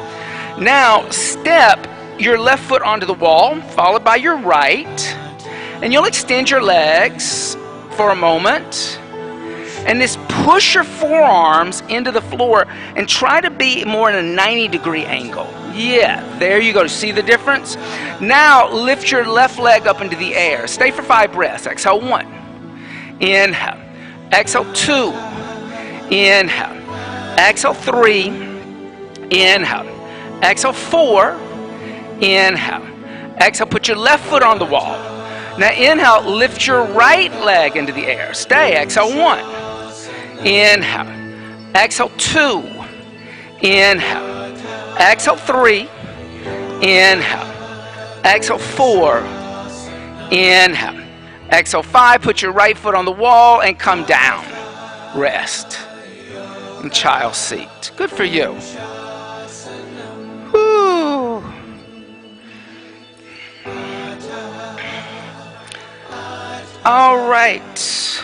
Now step your left foot onto the wall, followed by your right, and you'll extend your legs for a moment. And just push your forearms into the floor and try to be more in a 90-degree angle. Yeah, there you go. See the difference? Now lift your left leg up into the air. Stay for 5 breaths. Exhale 1. Inhale. Exhale 2. Inhale. Exhale 3. Inhale. Exhale 4. Inhale. Exhale. Put your left foot on the wall. Now inhale. Lift your right leg into the air. Stay. Exhale 1. Inhale. Exhale 2. Inhale. Exhale 3. Inhale. Exhale 4. Inhale. Exhale 5. Put your right foot on the wall and come down. Rest. In child's seat. Good for you. Whew. All right.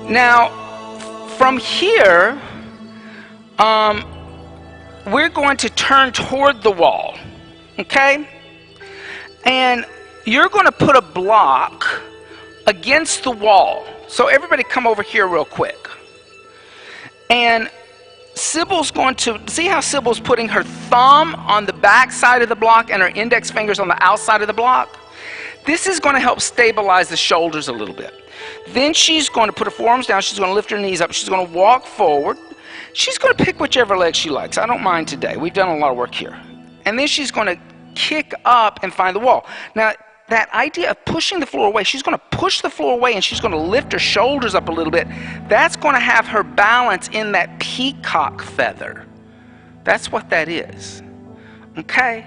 Now, from here, we're going to turn toward the wall, okay? And you're going to put a block against the wall. So everybody come over here real quick. And Sybil's going to, see how Sybil's putting her thumb on the back side of the block and her index fingers on the outside of the block? This is going to help stabilize the shoulders a little bit. Then she's going to put her forearms down. She's going to lift her knees up. She's going to walk forward. She's going to pick whichever leg she likes. I don't mind today. We've done a lot of work here. And then she's going to kick up and find the wall. Now, that idea of pushing the floor away, she's going to push the floor away and she's going to lift her shoulders up a little bit. That's going to have her balance in that peacock feather. That's what that is. Okay?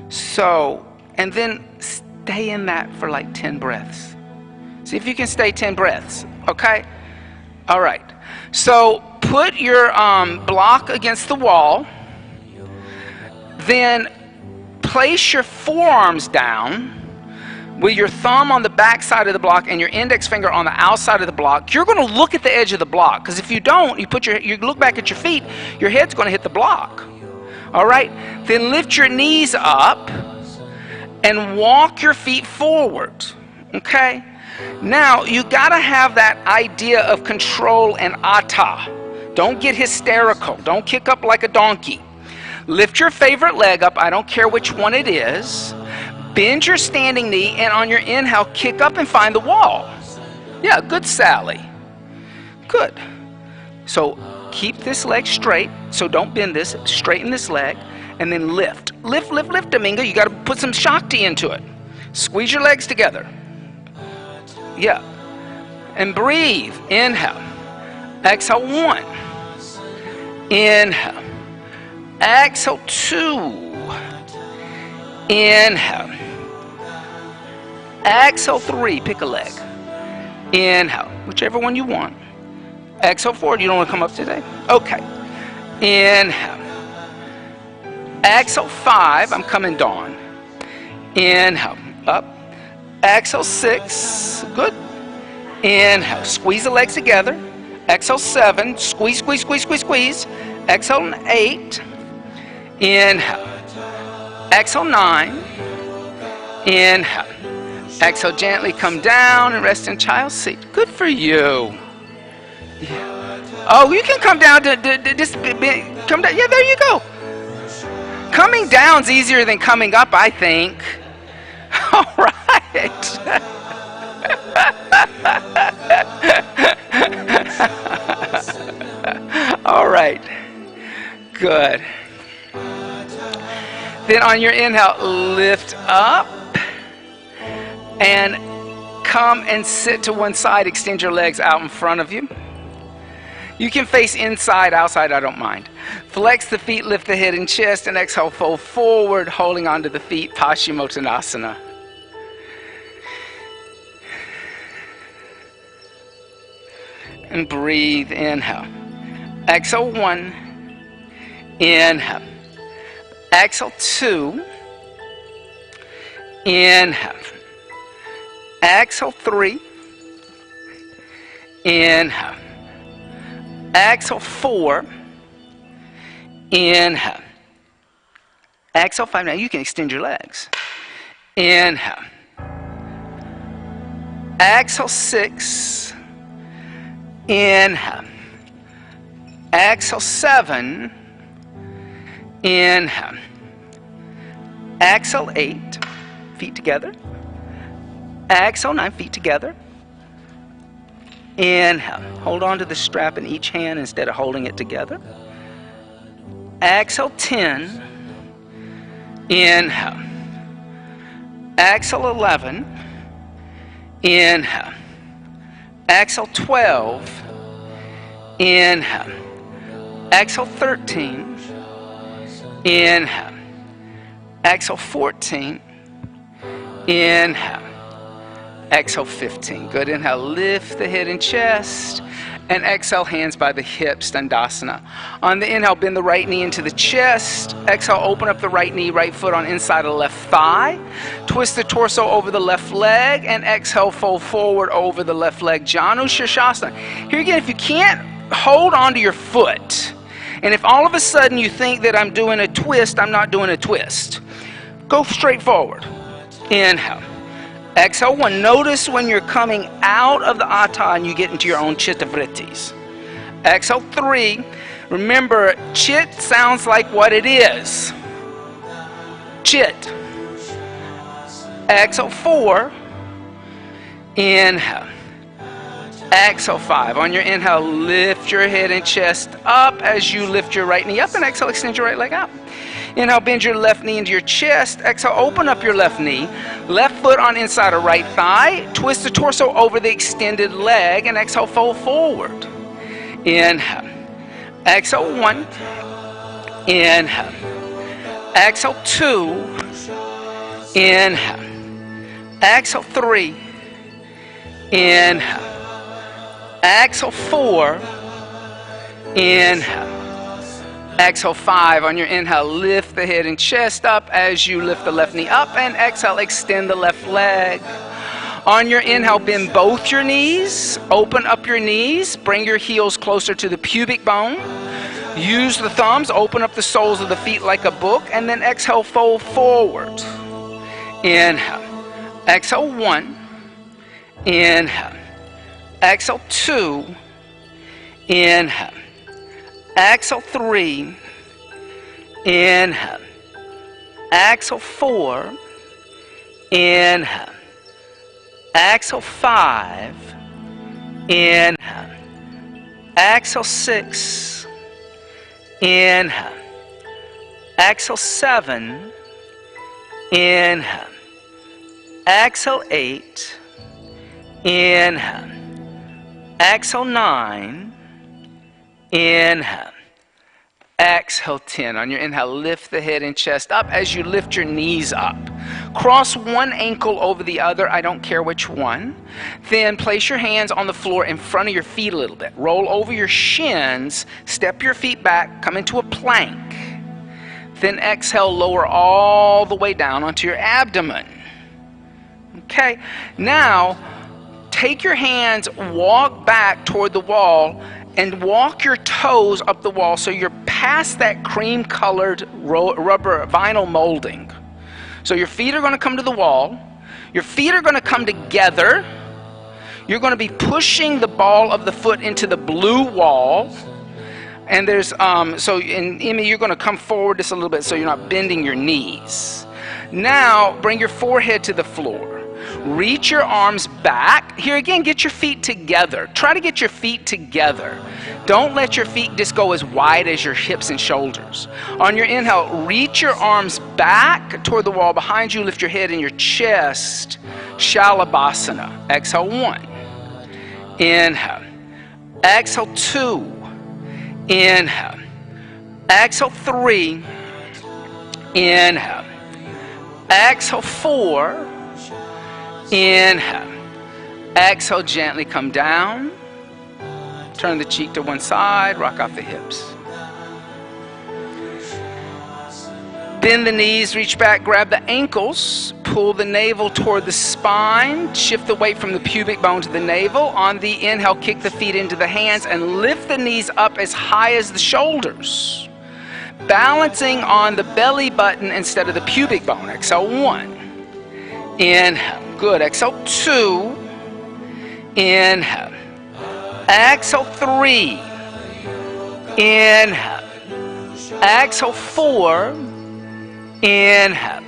So, and then stay in that for like 10 breaths. See if you can stay 10 breaths, okay? All right. So put your block against the wall. Then place your forearms down with your thumb on the back side of the block and your index finger on the outside of the block. You're going to look at the edge of the block, because if you don't, you look back at your feet, your head's going to hit the block. All right? Then lift your knees up and walk your feet forward. Okay? Now, you got to have that idea of control and atta. Don't get hysterical. Don't kick up like a donkey. Lift your favorite leg up. I don't care which one it is. Bend your standing knee, and on your inhale, kick up and find the wall. Yeah, good, Sally. Good. So keep this leg straight. So don't bend this. Straighten this leg, and then lift. Lift, lift, lift, Domingo. You got to put some Shakti into it. Squeeze your legs together. Yeah. And breathe. Inhale. Exhale 1. Inhale. Exhale 2. Inhale. Exhale 3. Pick a leg. Inhale. Whichever one you want. Exhale 4. You don't want to come up today? Okay. Inhale. Exhale 5. I'm coming down. Inhale. Up. Exhale 6. Good. Inhale. Squeeze the legs together. Exhale 7. Squeeze, squeeze, squeeze, squeeze, squeeze. Exhale 8. Inhale. Exhale 9. Inhale. Exhale, gently come down and rest in child's seat. Good for you. Yeah. Oh, you can come down to just come down. Yeah, there you go. Coming down's easier than coming up, I think. All right. All right. Good. Then on your inhale, lift up and come and sit to one side. Extend your legs out in front of you. You can face inside, outside, I don't mind. Flex the feet, lift the head and chest, and exhale, fold forward, holding onto the feet, Paschimottanasana. And breathe, inhale. Exhale, 1. Inhale. Exhale, 2. Inhale. Exhale, 3. Inhale. Exhale, 4. Inhale. Exhale, 5. Now you can extend your legs. Inhale. Exhale, 6. Inhale. Exhale, 7. Inhale. Exhale, 8. Feet together. Exhale, 9. Feet together. Inhale. Hold on to the strap in each hand instead of holding it together. Exhale, 10. Inhale. Exhale, 11. Inhale. Exhale, 12. Inhale. Exhale, 13. Inhale. Exhale, 14. Inhale. Exhale, 15. Good. Inhale, lift the head and chest. And exhale, hands by the hips, Dandasana. On the inhale, bend the right knee into the chest. Exhale, open up the right knee, right foot on inside of the left thigh. Twist the torso over the left leg. And exhale, fold forward over the left leg, Janu Shirshasana. Here again, if you can't hold onto your foot, and if all of a sudden you think that I'm doing a twist, I'm not doing a twist. Go straight forward. Inhale. Exhale, 1. Notice when you're coming out of the Atta and you get into your own Chitta Vrittis. Exhale, 3. Remember, Chit sounds like what it is. Chit. Exhale, 4. Inhale. Exhale, 5. On your inhale, lift your head and chest up as you lift your right knee up. And exhale, extend your right leg out. Inhale, bend your left knee into your chest. Exhale, open up your left knee. Left foot on inside of right thigh. Twist the torso over the extended leg. And exhale, fold forward. Inhale. Exhale, 1. Inhale. Exhale, 2. Inhale. Exhale, 3. Inhale. Exhale, 4. Inhale. Exhale, 5. On your inhale, lift the head and chest up as you lift the left knee up. And exhale, extend the left leg. On your inhale, bend both your knees. Open up your knees. Bring your heels closer to the pubic bone. Use the thumbs. Open up the soles of the feet like a book. And then exhale, fold forward. Inhale. Exhale, 1. Inhale. Exhale, 2. Inhale. Exhale, 3. Inhale. Exhale, 4. Inhale. Exhale, 5. Inhale. Exhale, 6. Inhale. Exhale, 7. Inhale. Exhale, 8. Inhale. Exhale, 9. Inhale. Exhale, 10. On your inhale, lift the head and chest up as you lift your knees up. Cross one ankle over the other. I don't care which one. Then place your hands on the floor in front of your feet a little bit. Roll over your shins. Step your feet back. Come into a plank. Then exhale, lower all the way down onto your abdomen. Okay. Now, take your hands, walk back toward the wall, and walk your toes up the wall so you're past that cream-colored rubber vinyl molding. So your feet are going to come to the wall. Your feet are going to come together. You're going to be pushing the ball of the foot into the blue wall. And there's, Emmy, you're going to come forward just a little bit so you're not bending your knees. Now, bring your forehead to the floor. Reach your arms back. Here again, get your feet together. Try to get your feet together. Don't let your feet just go as wide as your hips and shoulders. On your inhale, reach your arms back toward the wall behind you. Lift your head and your chest. Shalabhasana. Exhale, 1. Inhale. Exhale, 2. Inhale. Exhale 3. Inhale. Exhale 4. Inhale. Exhale, gently come down. Turn the cheek to one side, rock off the hips. Bend the knees, reach back, grab the ankles, pull the navel toward the spine, shift the weight from the pubic bone to the navel. On the inhale, kick the feet into the hands and lift the knees up as high as the shoulders. Balancing on the belly button instead of the pubic bone. Exhale 1. Inhale. Good. Exhale 2. Inhale. Exhale 3. Inhale. Exhale 4. Inhale.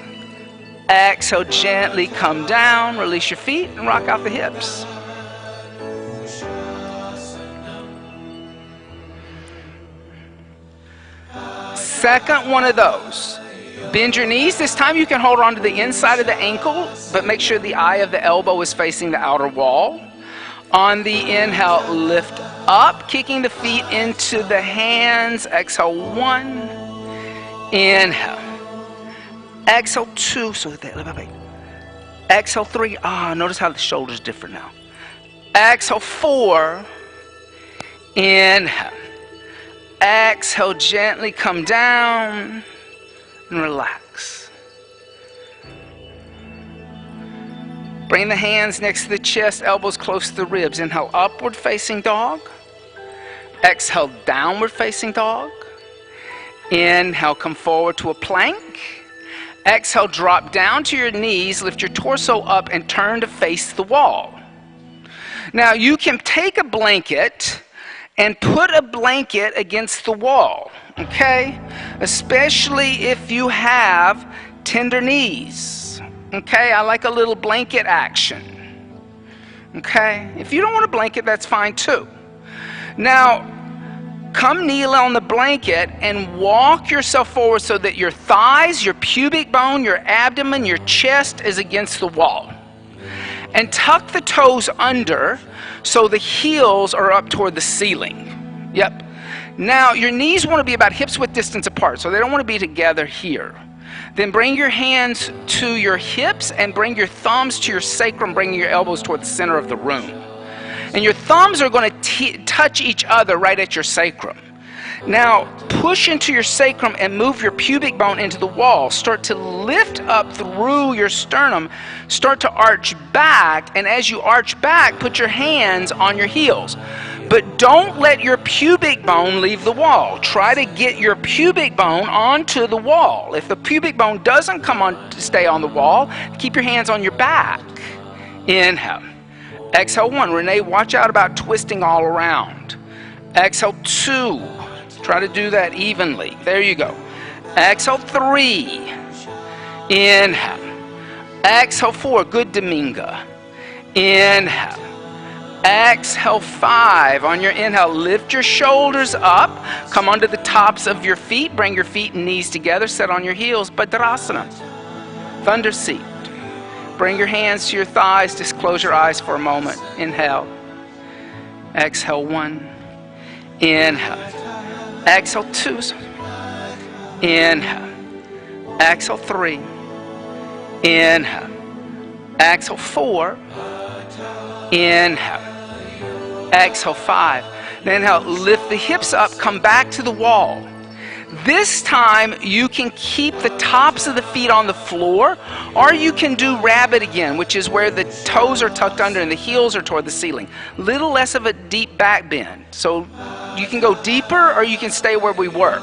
Exhale, gently come down, release your feet and rock out the hips. Second one of those. Bend your knees. This time you can hold on to the inside of the ankle, but make sure the eye of the elbow is facing the outer wall. On the inhale, lift up, kicking the feet into the hands. Exhale 1. Inhale. Exhale 2. Exhale 3. Notice how the shoulder's different now. Exhale 4. Inhale. Exhale, gently come down and relax. Bring the hands next to the chest, elbows close to the ribs. Inhale, upward facing dog. Exhale, downward facing dog. Inhale, come forward to a plank. Exhale, drop down to your knees, lift your torso up and turn to face the wall. Now you can take a blanket and put a blanket against the wall, okay? Especially if you have tender knees, okay? I like a little blanket action, okay? If you don't want a blanket, that's fine too. Now, come kneel on the blanket and walk yourself forward so that your thighs, your pubic bone, your abdomen, your chest is against the wall. And tuck the toes under so the heels are up toward the ceiling. Yep. Now, your knees want to be about hips width distance apart, so they don't want to be together here. Then bring your hands to your hips and bring your thumbs to your sacrum, bringing your elbows toward the center of the room. And your thumbs are going to touch each other right at your sacrum. Now, push into your sacrum and move your pubic bone into the wall. Start to lift up through your sternum. Start to arch back. And as you arch back, put your hands on your heels. But don't let your pubic bone leave the wall. Try to get your pubic bone onto the wall. If the pubic bone doesn't stay on the wall, keep your hands on your back. Inhale. Exhale 1. Renee, watch out about twisting all around. Exhale 2. Try to do that evenly. There you go. Exhale 3. Inhale. Exhale 4. Good Dominga. Inhale. Exhale 5. On your inhale, lift your shoulders up. Come onto the tops of your feet. Bring your feet and knees together. Set on your heels. Bhadrasana. Thunder seat. Bring your hands to your thighs. Just close your eyes for a moment. Inhale. Exhale 1. Inhale. Exhale 2. Inhale. Exhale 3. Inhale. Exhale 4. Inhale. Exhale 5. Then inhale, lift the hips up, come back to the wall. This time you can keep the tops of the feet on the floor, or you can do rabbit again, which is where the toes are tucked under and the heels are toward the ceiling. Little less of a deep back bend. So you can go deeper or you can stay where we were.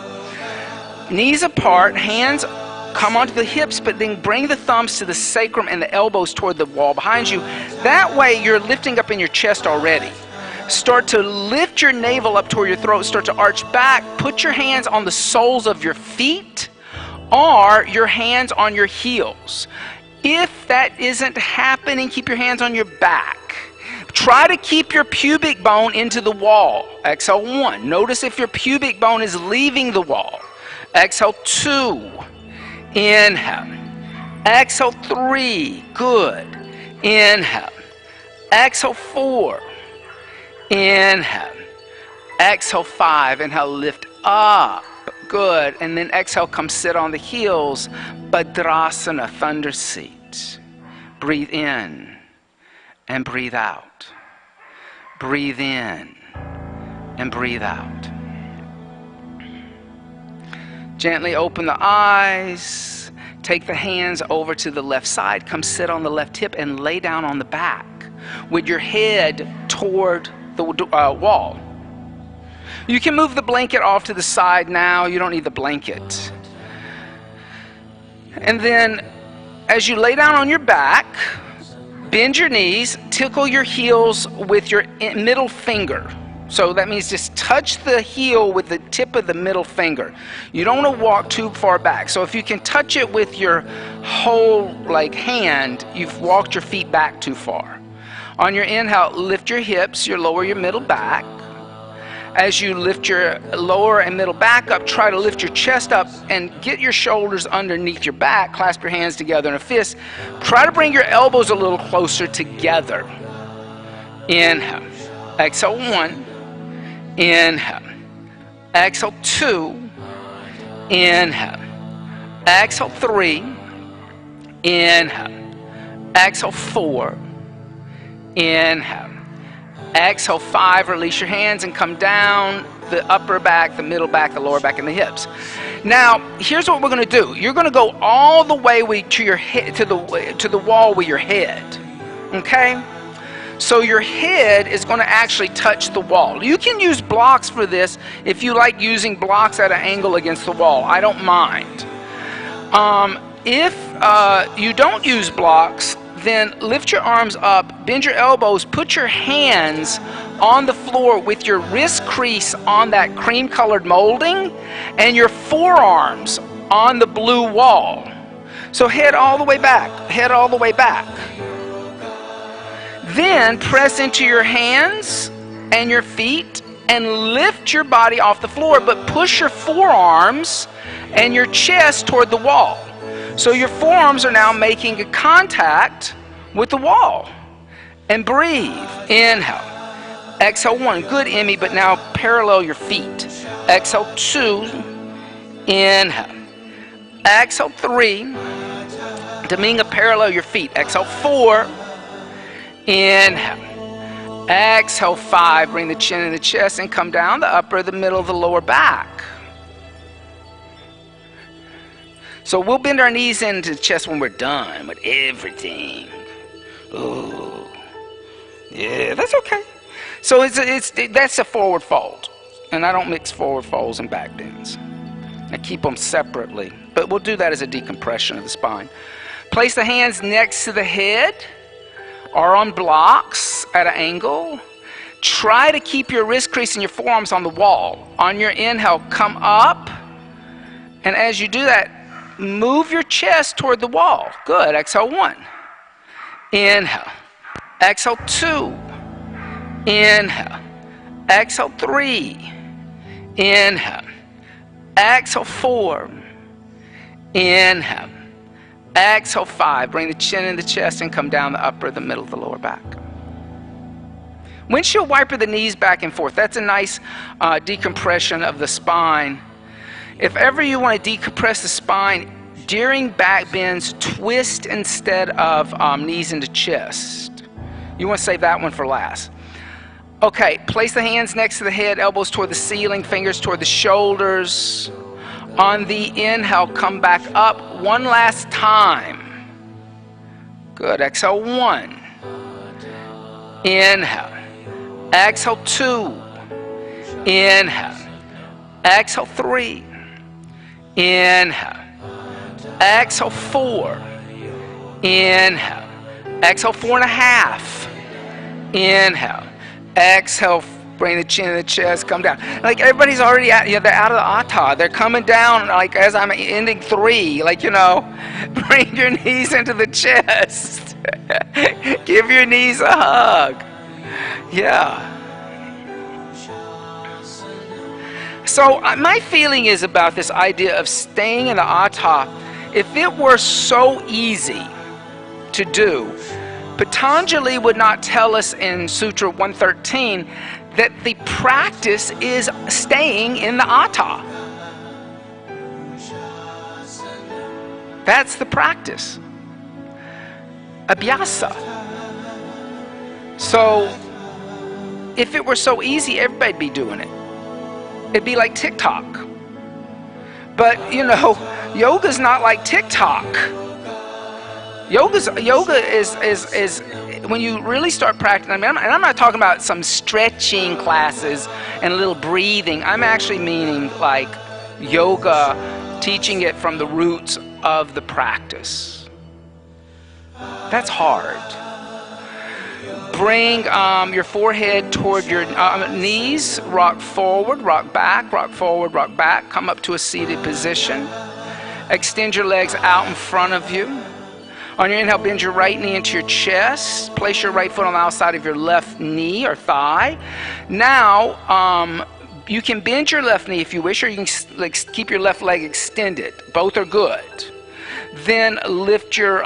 Knees apart, hands come onto the hips, but then bring the thumbs to the sacrum and the elbows toward the wall behind you. That way you're lifting up in your chest already. Start to lift your navel up toward your throat. Start to arch back. Put your hands on the soles of your feet or your hands on your heels. If that isn't happening, keep your hands on your back. Try to keep your pubic bone into the wall. Exhale 1. Notice if your pubic bone is leaving the wall. Exhale 2. Inhale. Exhale 3. Good. Inhale. Exhale 4. Inhale. Exhale, 5. Inhale, lift up. Good. And then exhale, come sit on the heels. Bhadrasana, thunder seat. Breathe in and breathe out. Breathe in and breathe out. Gently open the eyes. Take the hands over to the left side. Come sit on the left hip and lay down on the back with your head toward the wall. You can move the blanket off to the side now. You don't need the blanket. And then as you lay down on your back, bend your knees, tickle your heels with your middle finger. So that means just touch the heel with the tip of the middle finger. You don't want to walk too far back. So if you can touch it with your whole hand, you've walked your feet back too far. On your inhale, lift your hips, you lower your middle back. As you lift your lower and middle back up, try to lift your chest up and get your shoulders underneath your back. Clasp your hands together in a fist. Try to bring your elbows a little closer together. Inhale. Exhale, 1. Inhale. Exhale, 2. Inhale. Exhale, 3. Inhale. Exhale, 4. Inhale. Exhale, 5. Release your hands and come down the upper back, the middle back, the lower back, and the hips. Now, here's what we're going to do. You're going to go all the way to your head, to the wall with your head. Okay? So your head is going to actually touch the wall. You can use blocks for this if you like using blocks at an angle against the wall. I don't mind. If you don't use blocks, then lift your arms up, bend your elbows, put your hands on the floor with your wrist crease on that cream-colored molding and your forearms on the blue wall. So head all the way back, head all the way back. Then press into your hands and your feet and lift your body off the floor, but push your forearms and your chest toward the wall. So your forearms are now making a contact with the wall. And breathe. Inhale. Exhale, 1. Good, Emmy, but now parallel your feet. Exhale, 2. Inhale. Exhale, 3. Dominga, parallel your feet. Exhale, 4. Inhale. Exhale, 5. Bring the chin in the chest and come down the upper, the middle, the lower back. So we'll bend our knees into the chest when we're done with everything. Ooh. Yeah, that's okay. So that's a forward fold. And I don't mix forward folds and back bends. I keep them separately. But we'll do that as a decompression of the spine. Place the hands next to the head or on blocks at an angle. Try to keep your wrist crease and your forearms on the wall. On your inhale, come up. And as you do that, move your chest toward the wall. Good. Exhale, 1. Inhale. Exhale, 2. Inhale. Exhale, 3. Inhale. Exhale, 4. Inhale. Exhale, 5. Bring the chin in the chest and come down the upper, the middle, the lower back. Windshield wiper the knees back and forth. That's a nice decompression of the spine. If ever you want to decompress the spine, during back bends, twist instead of knees into chest. You want to save that one for last. Okay, place the hands next to the head, elbows toward the ceiling, fingers toward the shoulders. On the inhale, come back up one last time. Good. Exhale, 1. Inhale. Exhale, 2. Inhale. Exhale, 3. Inhale. Exhale, 4. Inhale. Exhale, 4.5. Inhale. Exhale. Bring the chin in the chest. Come down. Like everybody's already out. They're out of the Atta. They're coming down. Like as I'm ending 3. Like bring your knees into the chest. Give your knees a hug. Yeah. So my feeling is about this idea of staying in the Atta. If it were so easy to do, Patanjali would not tell us in Sutra 113 that the practice is staying in the Atta. That's the practice. Abhyasa. So, if it were so easy, everybody'd be doing it. It'd be like TikTok. But, you know, yoga's not like TikTok. Yoga is when you really start practicing. I mean, I'm not talking about some stretching classes and a little breathing. I'm actually meaning like yoga, teaching it from the roots of the practice. That's hard. Bring your forehead toward your knees. Rock forward, rock back, rock forward, rock back. Come up to a seated position. Extend your legs out in front of you. On your inhale, bend your right knee into your chest. Place your right foot on the outside of your left knee or thigh. Now, you can bend your left knee if you wish, or you can keep your left leg extended. Both are good. Then lift your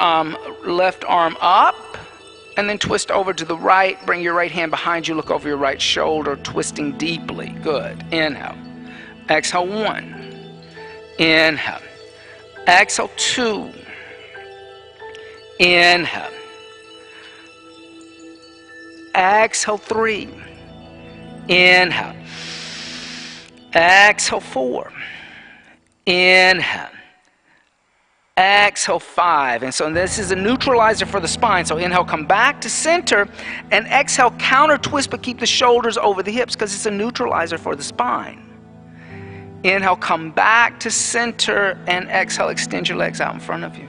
left arm up, and then twist over to the right. Bring your right hand behind you. Look over your right shoulder, twisting deeply. Good. Inhale. Exhale, 1. Inhale. Exhale, 2. Inhale. Exhale, 3. Inhale. Exhale, 4. Inhale. Exhale, 5. And so this is a neutralizer for the spine. So inhale, come back to center, and exhale, counter twist, but keep the shoulders over the hips because it's a neutralizer for the spine. Inhale, come back to center, and exhale, extend your legs out in front of you.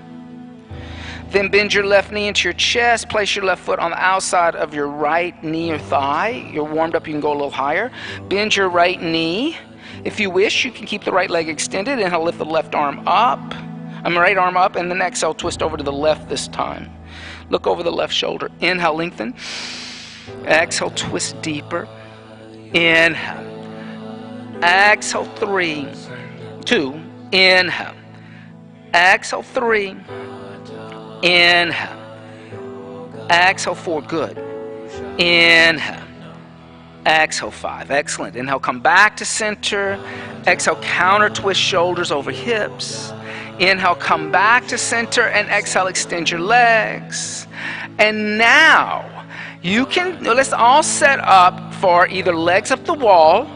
Then bend your left knee into your chest. Place your left foot on the outside of your right knee or thigh. You're warmed up, you can go a little higher. Bend your right knee. If you wish, you can keep the right leg extended. Inhale, lift the left arm up. Right arm up, and then exhale, twist over to the left this time. Look over the left shoulder. Inhale, lengthen. Exhale, twist deeper. Inhale. Exhale, 3, 2. Inhale. Exhale, 3. Inhale. Exhale, 4. Good. Inhale. Exhale, 5. Excellent. Inhale, come back to center. Exhale, counter twist shoulders over hips. Inhale, come back to center, and exhale, extend your legs. And now, let's all set up for either legs up the wall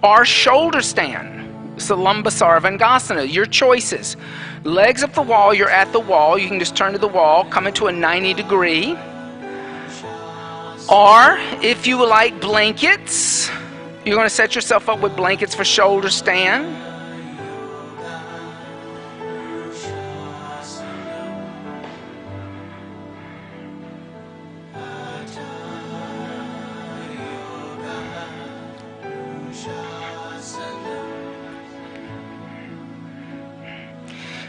or shoulder stand. Salambasarvangasana, your choices. Legs up the wall, you're at the wall. You can just turn to the wall, come into a 90 degree. Or, if you like blankets, you're going to set yourself up with blankets for shoulder stand.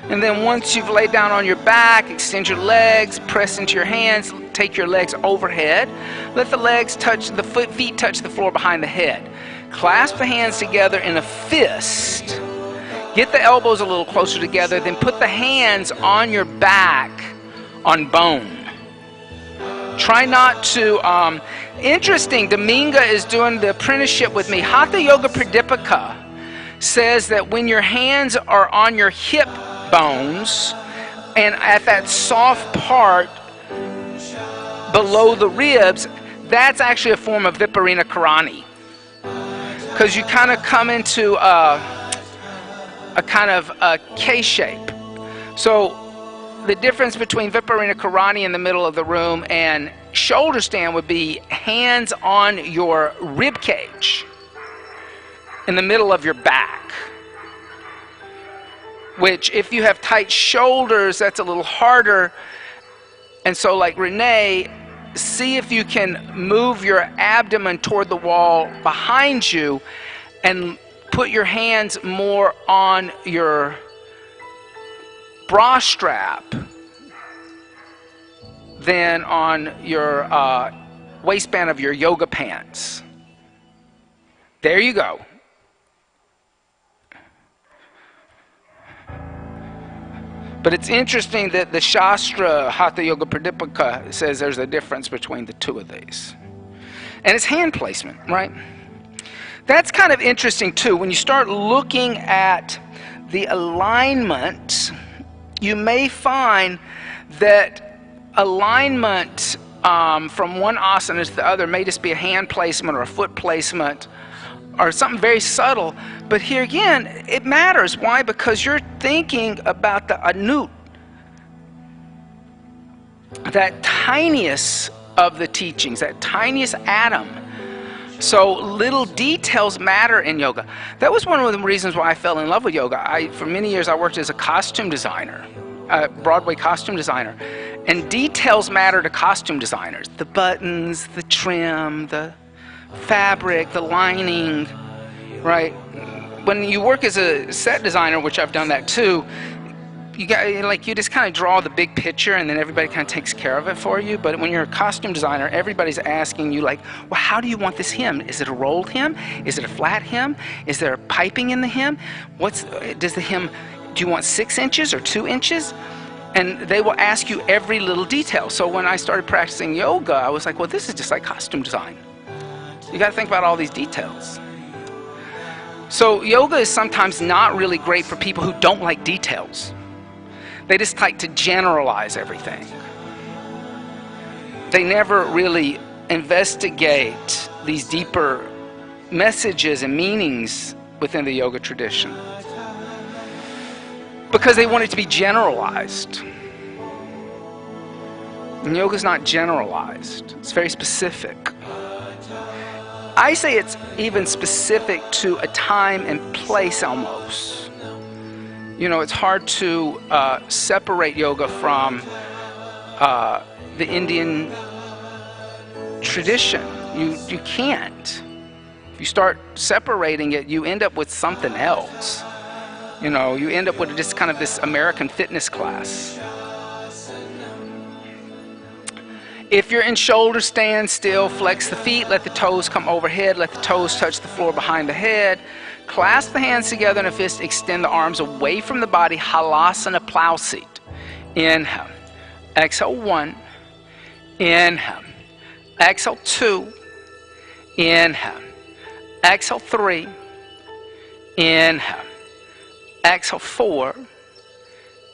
And then once you've laid down on your back, extend your legs, press into your hands, take your legs overhead. Let the legs touch, the feet touch the floor behind the head. Clasp the hands together in a fist. Get the elbows a little closer together, then put the hands on your back on bone. Try not to, interesting, Dominga is doing the apprenticeship with me. Hatha Yoga Pradipika says that when your hands are on your hip bones and at that soft part below the ribs, that's actually a form of Viparina Karani, because you kind of come into a kind of a K shape. So the difference between Viparina Karani in the middle of the room and shoulder stand would be hands on your rib cage in the middle of your back. Which, if you have tight shoulders, that's a little harder. And so, like Renee, see if you can move your abdomen toward the wall behind you and put your hands more on your bra strap than on your waistband of your yoga pants. There you go. But it's interesting that the Shastra Hatha Yoga Pradipika says there's a difference between the two of these. And it's hand placement, right? That's kind of interesting too. When you start looking at the alignment, you may find that alignment from one asana to the other may just be a hand placement or a foot placement or something very subtle. But here again, it matters. Why? Because you're thinking about the anut, that tiniest of the teachings, that tiniest atom. So little details matter in yoga. That was one of the reasons why I fell in love with yoga. For many years I worked as a costume designer, a Broadway costume designer. And details matter to costume designers. The buttons, the trim, the fabric, the lining, right? When you work as a set designer, which I've done that too, you just kind of draw the big picture and then everybody kind of takes care of it for you. But when you're a costume designer, everybody's asking you like, well, how do you want this hem? Is it a rolled hem? Is it a flat hem? Is there piping in the hem? Does the hem, do you want 6 inches or 2 inches? And they will ask you every little detail. So when I started practicing yoga, I was like, well, this is just like costume design. You got to think about all these details. So yoga is sometimes not really great for people who don't like details. They just like to generalize everything. They never really investigate these deeper messages and meanings within the yoga tradition, because they want it to be generalized. And yoga is not generalized. It's very specific. I say it's even specific to a time and place almost. You know, it's hard to separate yoga from the Indian tradition. You can't. If you start separating it, you end up with something else. You know, you end up with just kind of this American fitness class. If you're in shoulder stand, still flex the feet, let the toes come overhead, let the toes touch the floor behind the head. Clasp the hands together in a fist, extend the arms away from the body, halasana plow seat. Inhale. Exhale 1. Inhale. Exhale 2. Inhale. Exhale 3. Inhale. Exhale 4.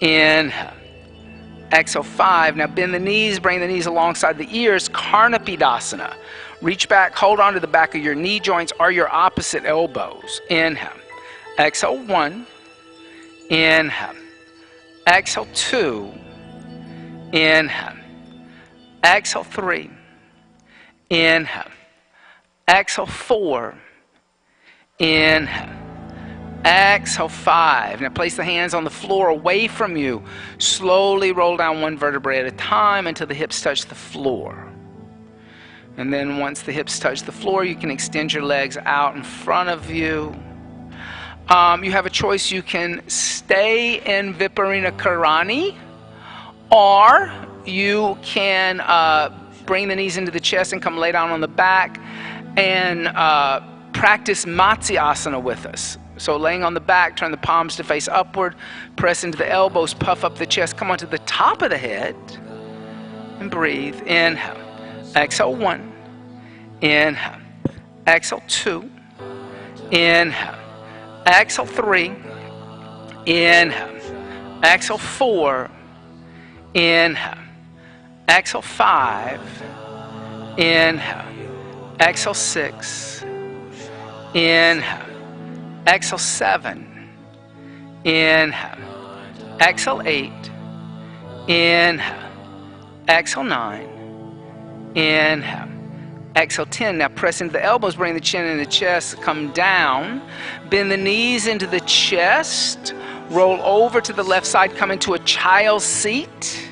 Inhale. Exhale 5. Now bend the knees, bring the knees alongside the ears. Karnapidasana. Reach back, hold on to the back of your knee joints or your opposite elbows. Inhale. Exhale 1. Inhale. Exhale 2. Inhale. Exhale 3. Inhale. Exhale 4. Inhale. Exhale 5. Now place the hands on the floor away from you. Slowly roll down one vertebrae at a time until the hips touch the floor. And then once the hips touch the floor, you can extend your legs out in front of you. You have a choice. You can stay in Viparina Karani, or you can bring the knees into the chest and come lay down on the back and practice Matsyasana with us. So laying on the back, turn the palms to face upward, press into the elbows, puff up the chest, come onto the top of the head, and breathe. Inhale. Exhale 1. Inhale. Exhale 2. Inhale. Exhale 3. Inhale. Exhale 4. Inhale. Exhale 5. Inhale. Exhale 6. Inhale. Exhale 7. Inhale. Exhale 8. Inhale. Exhale 9. Inhale. Exhale 10. Now press into the elbows, bring the chin in the chest, come down. Bend the knees into the chest. Roll over to the left side, come into a child's seat.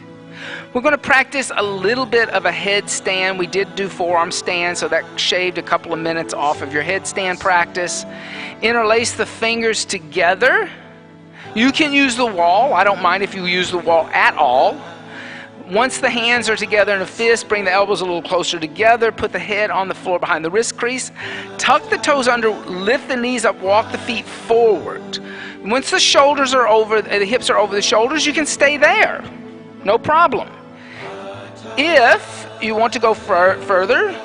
We're going to practice a little bit of a headstand. We did do forearm stand, so that shaved a couple of minutes off of your headstand practice. Interlace the fingers together. You can use the wall. I don't mind if you use the wall at all. Once the hands are together in a fist, bring the elbows a little closer together. Put the head on the floor behind the wrist crease. Tuck the toes under, lift the knees up, walk the feet forward. Once the shoulders are over, the hips are over the shoulders, you can stay there. No problem. If you want to go further,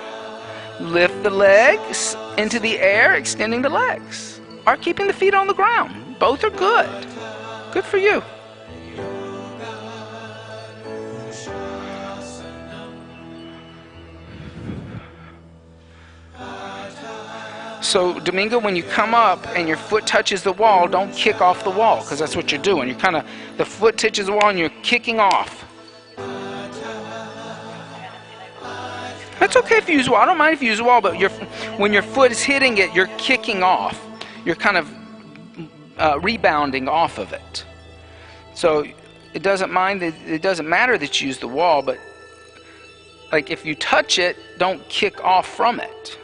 lift the legs into the air, extending the legs, or keeping the feet on the ground. Both are good. Good for you. So, Domingo, when you come up and your foot touches the wall, don't kick off the wall, because that's what you're doing. The foot touches the wall and you're kicking off. That's okay if you use the wall. I don't mind if you use the wall, but when your foot is hitting it, you're kicking off. You're kind of rebounding off of it. So it doesn't matter that you use the wall, but like if you touch it, don't kick off from it.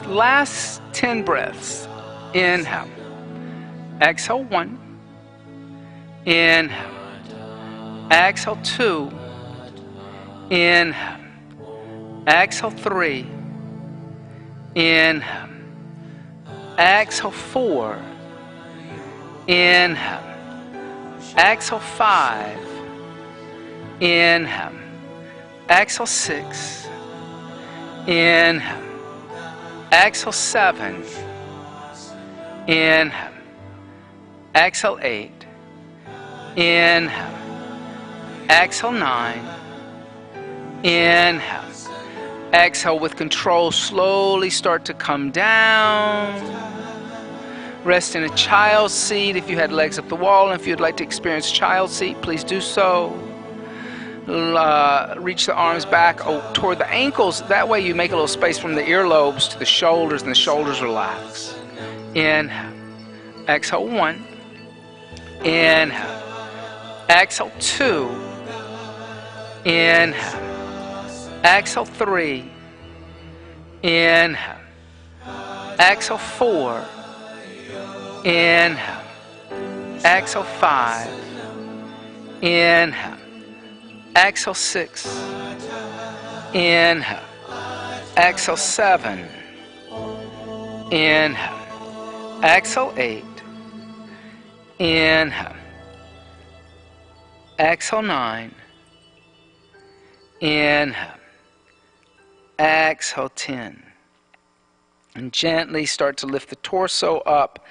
Last 10 breaths. Inhale. Exhale 1. Inhale. Exhale 2. Inhale. Exhale 3. Inhale. Exhale 4. Inhale. Exhale 5. Inhale. Exhale 6. Inhale. Exhale 7. Inhale. Exhale 8. Inhale. Exhale 9. Inhale. Exhale with control. Slowly start to come down. Rest in a child's seat if you had legs up the wall. And if you'd like to experience child's seat, please do so. Reach the arms back toward the ankles. That way you make a little space from the earlobes to the shoulders, and the shoulders relax. Inhale. Exhale 1. Inhale. Exhale 2. Inhale. Exhale 3. Inhale. Exhale 4. Inhale. Exhale 5. Inhale. Exhale 6. Inhale. Exhale 7. Inhale. Exhale 8. Inhale. Exhale 9. Inhale. Exhale 10. And gently start to lift the torso up.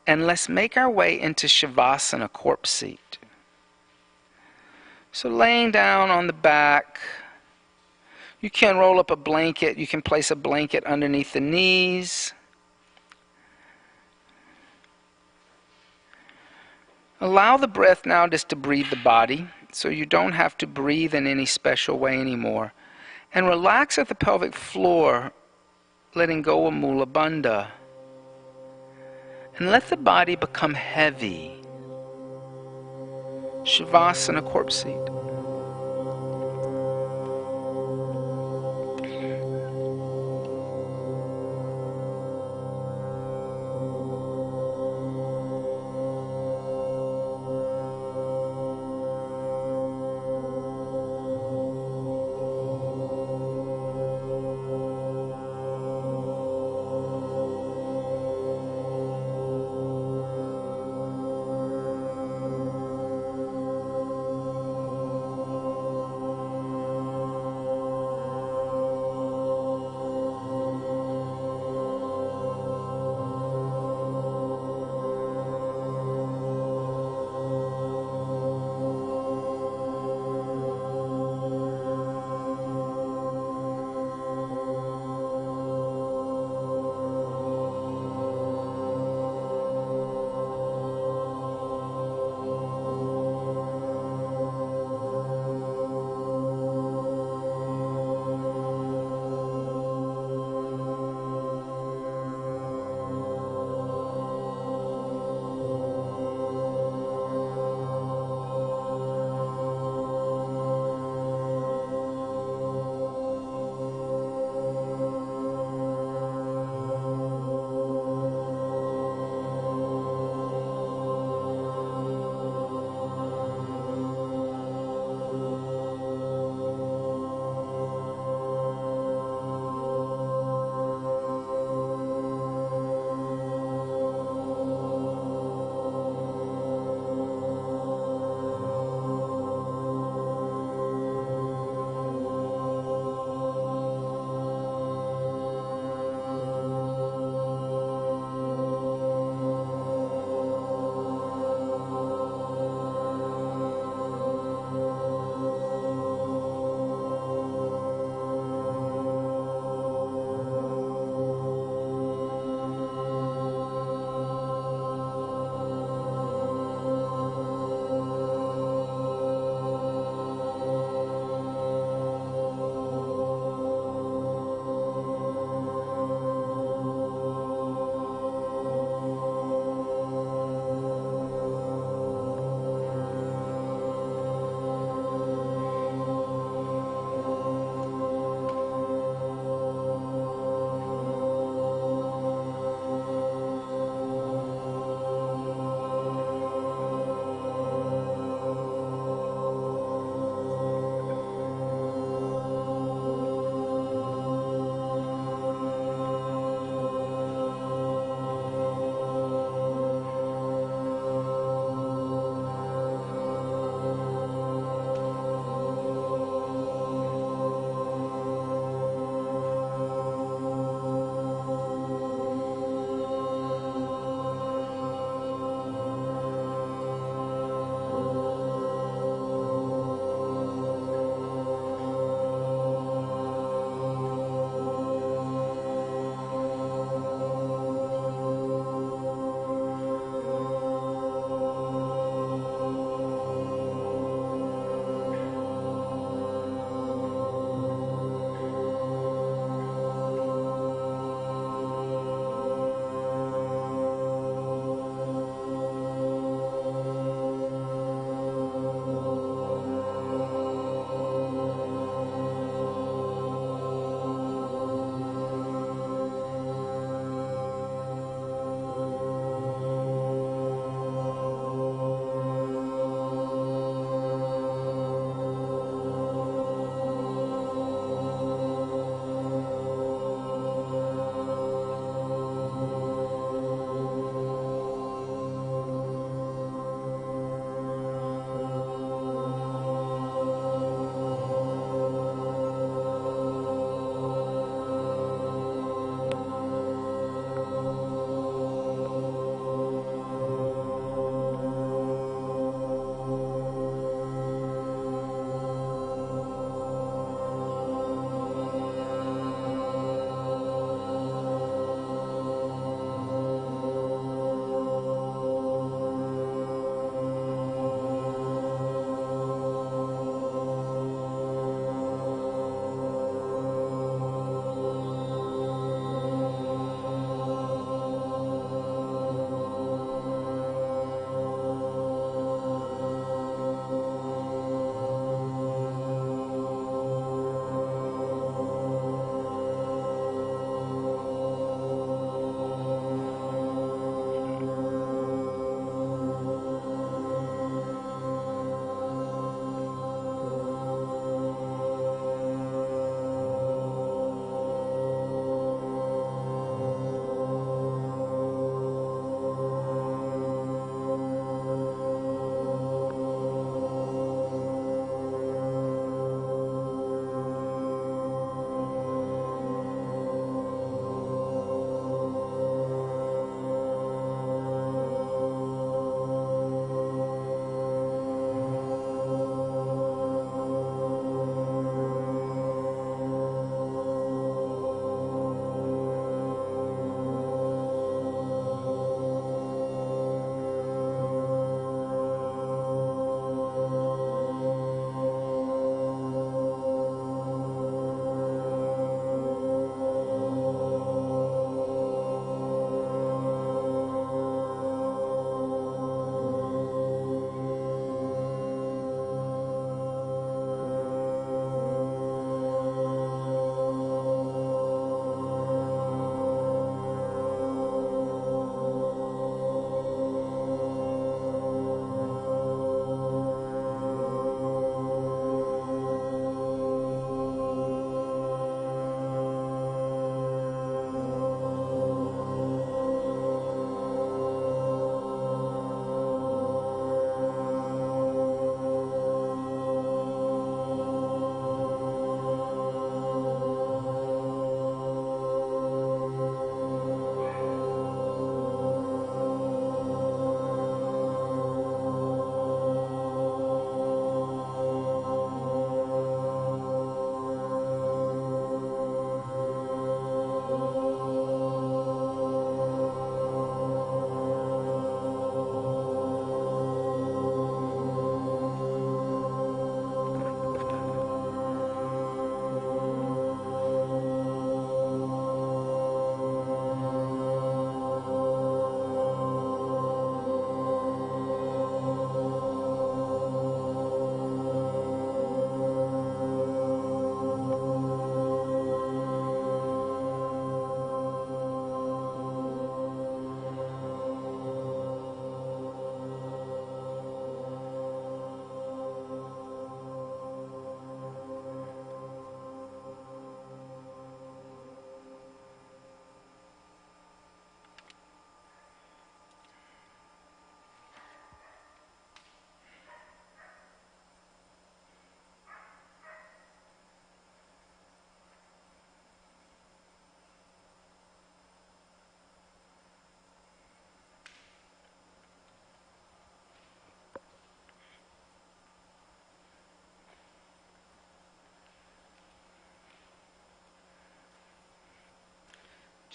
And let's make our way into Shavasana, corpse seat. So laying down on the back, you can roll up a blanket. You can place a blanket underneath the knees. Allow the breath now just to breathe the body, so you don't have to breathe in any special way anymore. And relax at the pelvic floor, letting go of Mula Bandha. And let the body become heavy. Shavasana, corpse seat.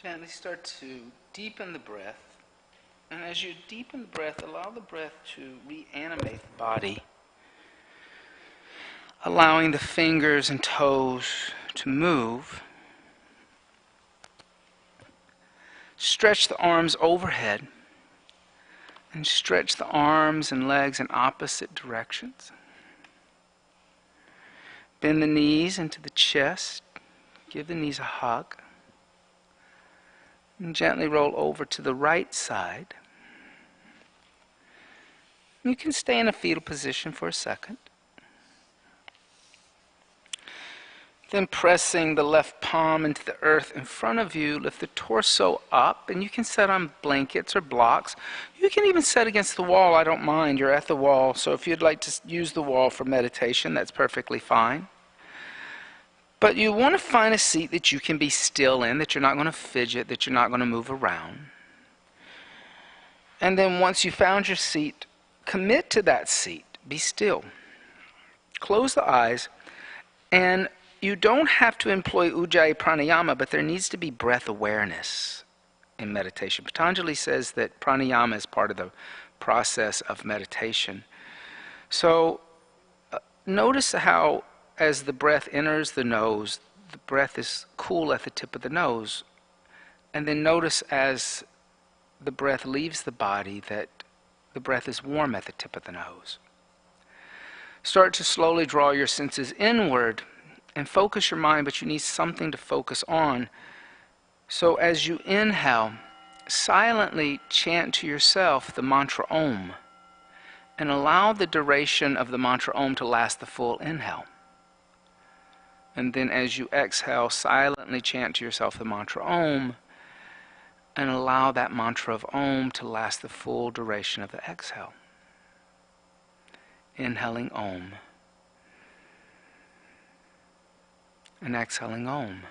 Gently start to deepen the breath. And as you deepen the breath, allow the breath to reanimate the body, allowing the fingers and toes to move. Stretch the arms overhead and stretch the arms and legs in opposite directions. Bend the knees into the chest. Give the knees a hug. And gently roll over to the right side. You can stay in a fetal position for a second. Then pressing the left palm into the earth in front of you, lift the torso up, and you can set on blankets or blocks. You can even set against the wall, I don't mind. You're at the wall, so if you'd like to use the wall for meditation, that's perfectly fine. But you want to find a seat that you can be still in, that you're not going to fidget, that you're not going to move around. And then once you found your seat, commit to that seat. Be still. Close the eyes, and you don't have to employ Ujjayi pranayama, but there needs to be breath awareness in meditation. Patanjali says that pranayama is part of the process of meditation. So notice how as the breath enters the nose, the breath is cool at the tip of the nose. And then notice as the breath leaves the body that the breath is warm at the tip of the nose. Start to slowly draw your senses inward and focus your mind, but you need something to focus on. So as you inhale, silently chant to yourself the mantra Om and allow the duration of the mantra Om to last the full inhale. And then as you exhale, silently chant to yourself the mantra Om and allow that mantra of Om to last the full duration of the exhale. Inhaling Om and exhaling Om.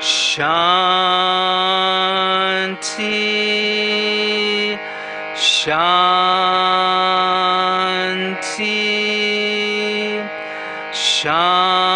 Shanti, Shanti, Shanti.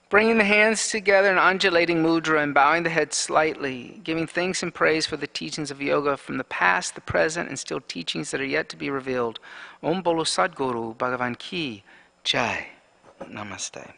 Bringing the hands together in undulating mudra and bowing the head slightly, giving thanks and praise for the teachings of yoga from the past, the present, and still teachings that are yet to be revealed. Om Bolo Sadguru Bhagavan Ki Jai. Namaste.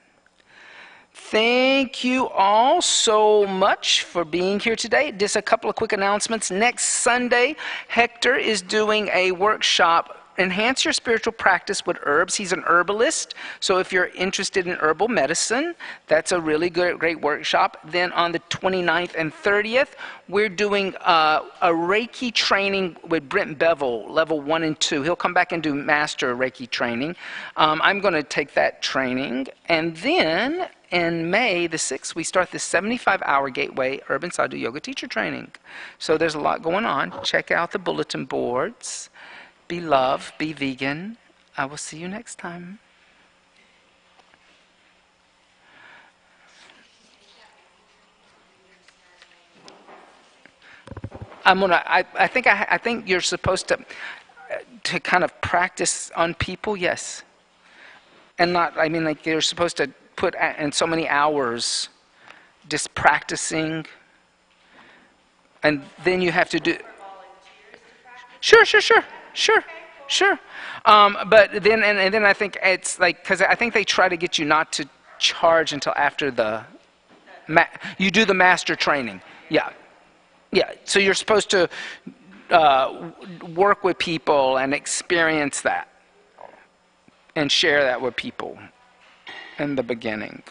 Thank you all so much for being here today. Just a couple of quick announcements. Next Sunday, Hector is doing a workshop, Enhance Your Spiritual Practice with Herbs. He's an herbalist, so if you're interested in herbal medicine, that's a really great workshop. Then on the 29th and 30th, we're doing a Reiki training with Brent Bevel, level 1 and 2. He'll come back and do master Reiki training. I'm going to take that training. And then in May the 6th, we start the 75-hour Gateway Urban Sadhu Yoga teacher training. So there's a lot going on. Check out the bulletin boards. Be love, be vegan. I will see you next time. I think you're supposed to kind of practice on people, yes. And not, I mean, like you're supposed to put in so many hours just practicing, and then you have to do. Sure. But then, and then I think it's like, because I think they try to get you not to charge until after you do the master training. Yeah. So you're supposed to work with people and experience that and share that with people in the beginning.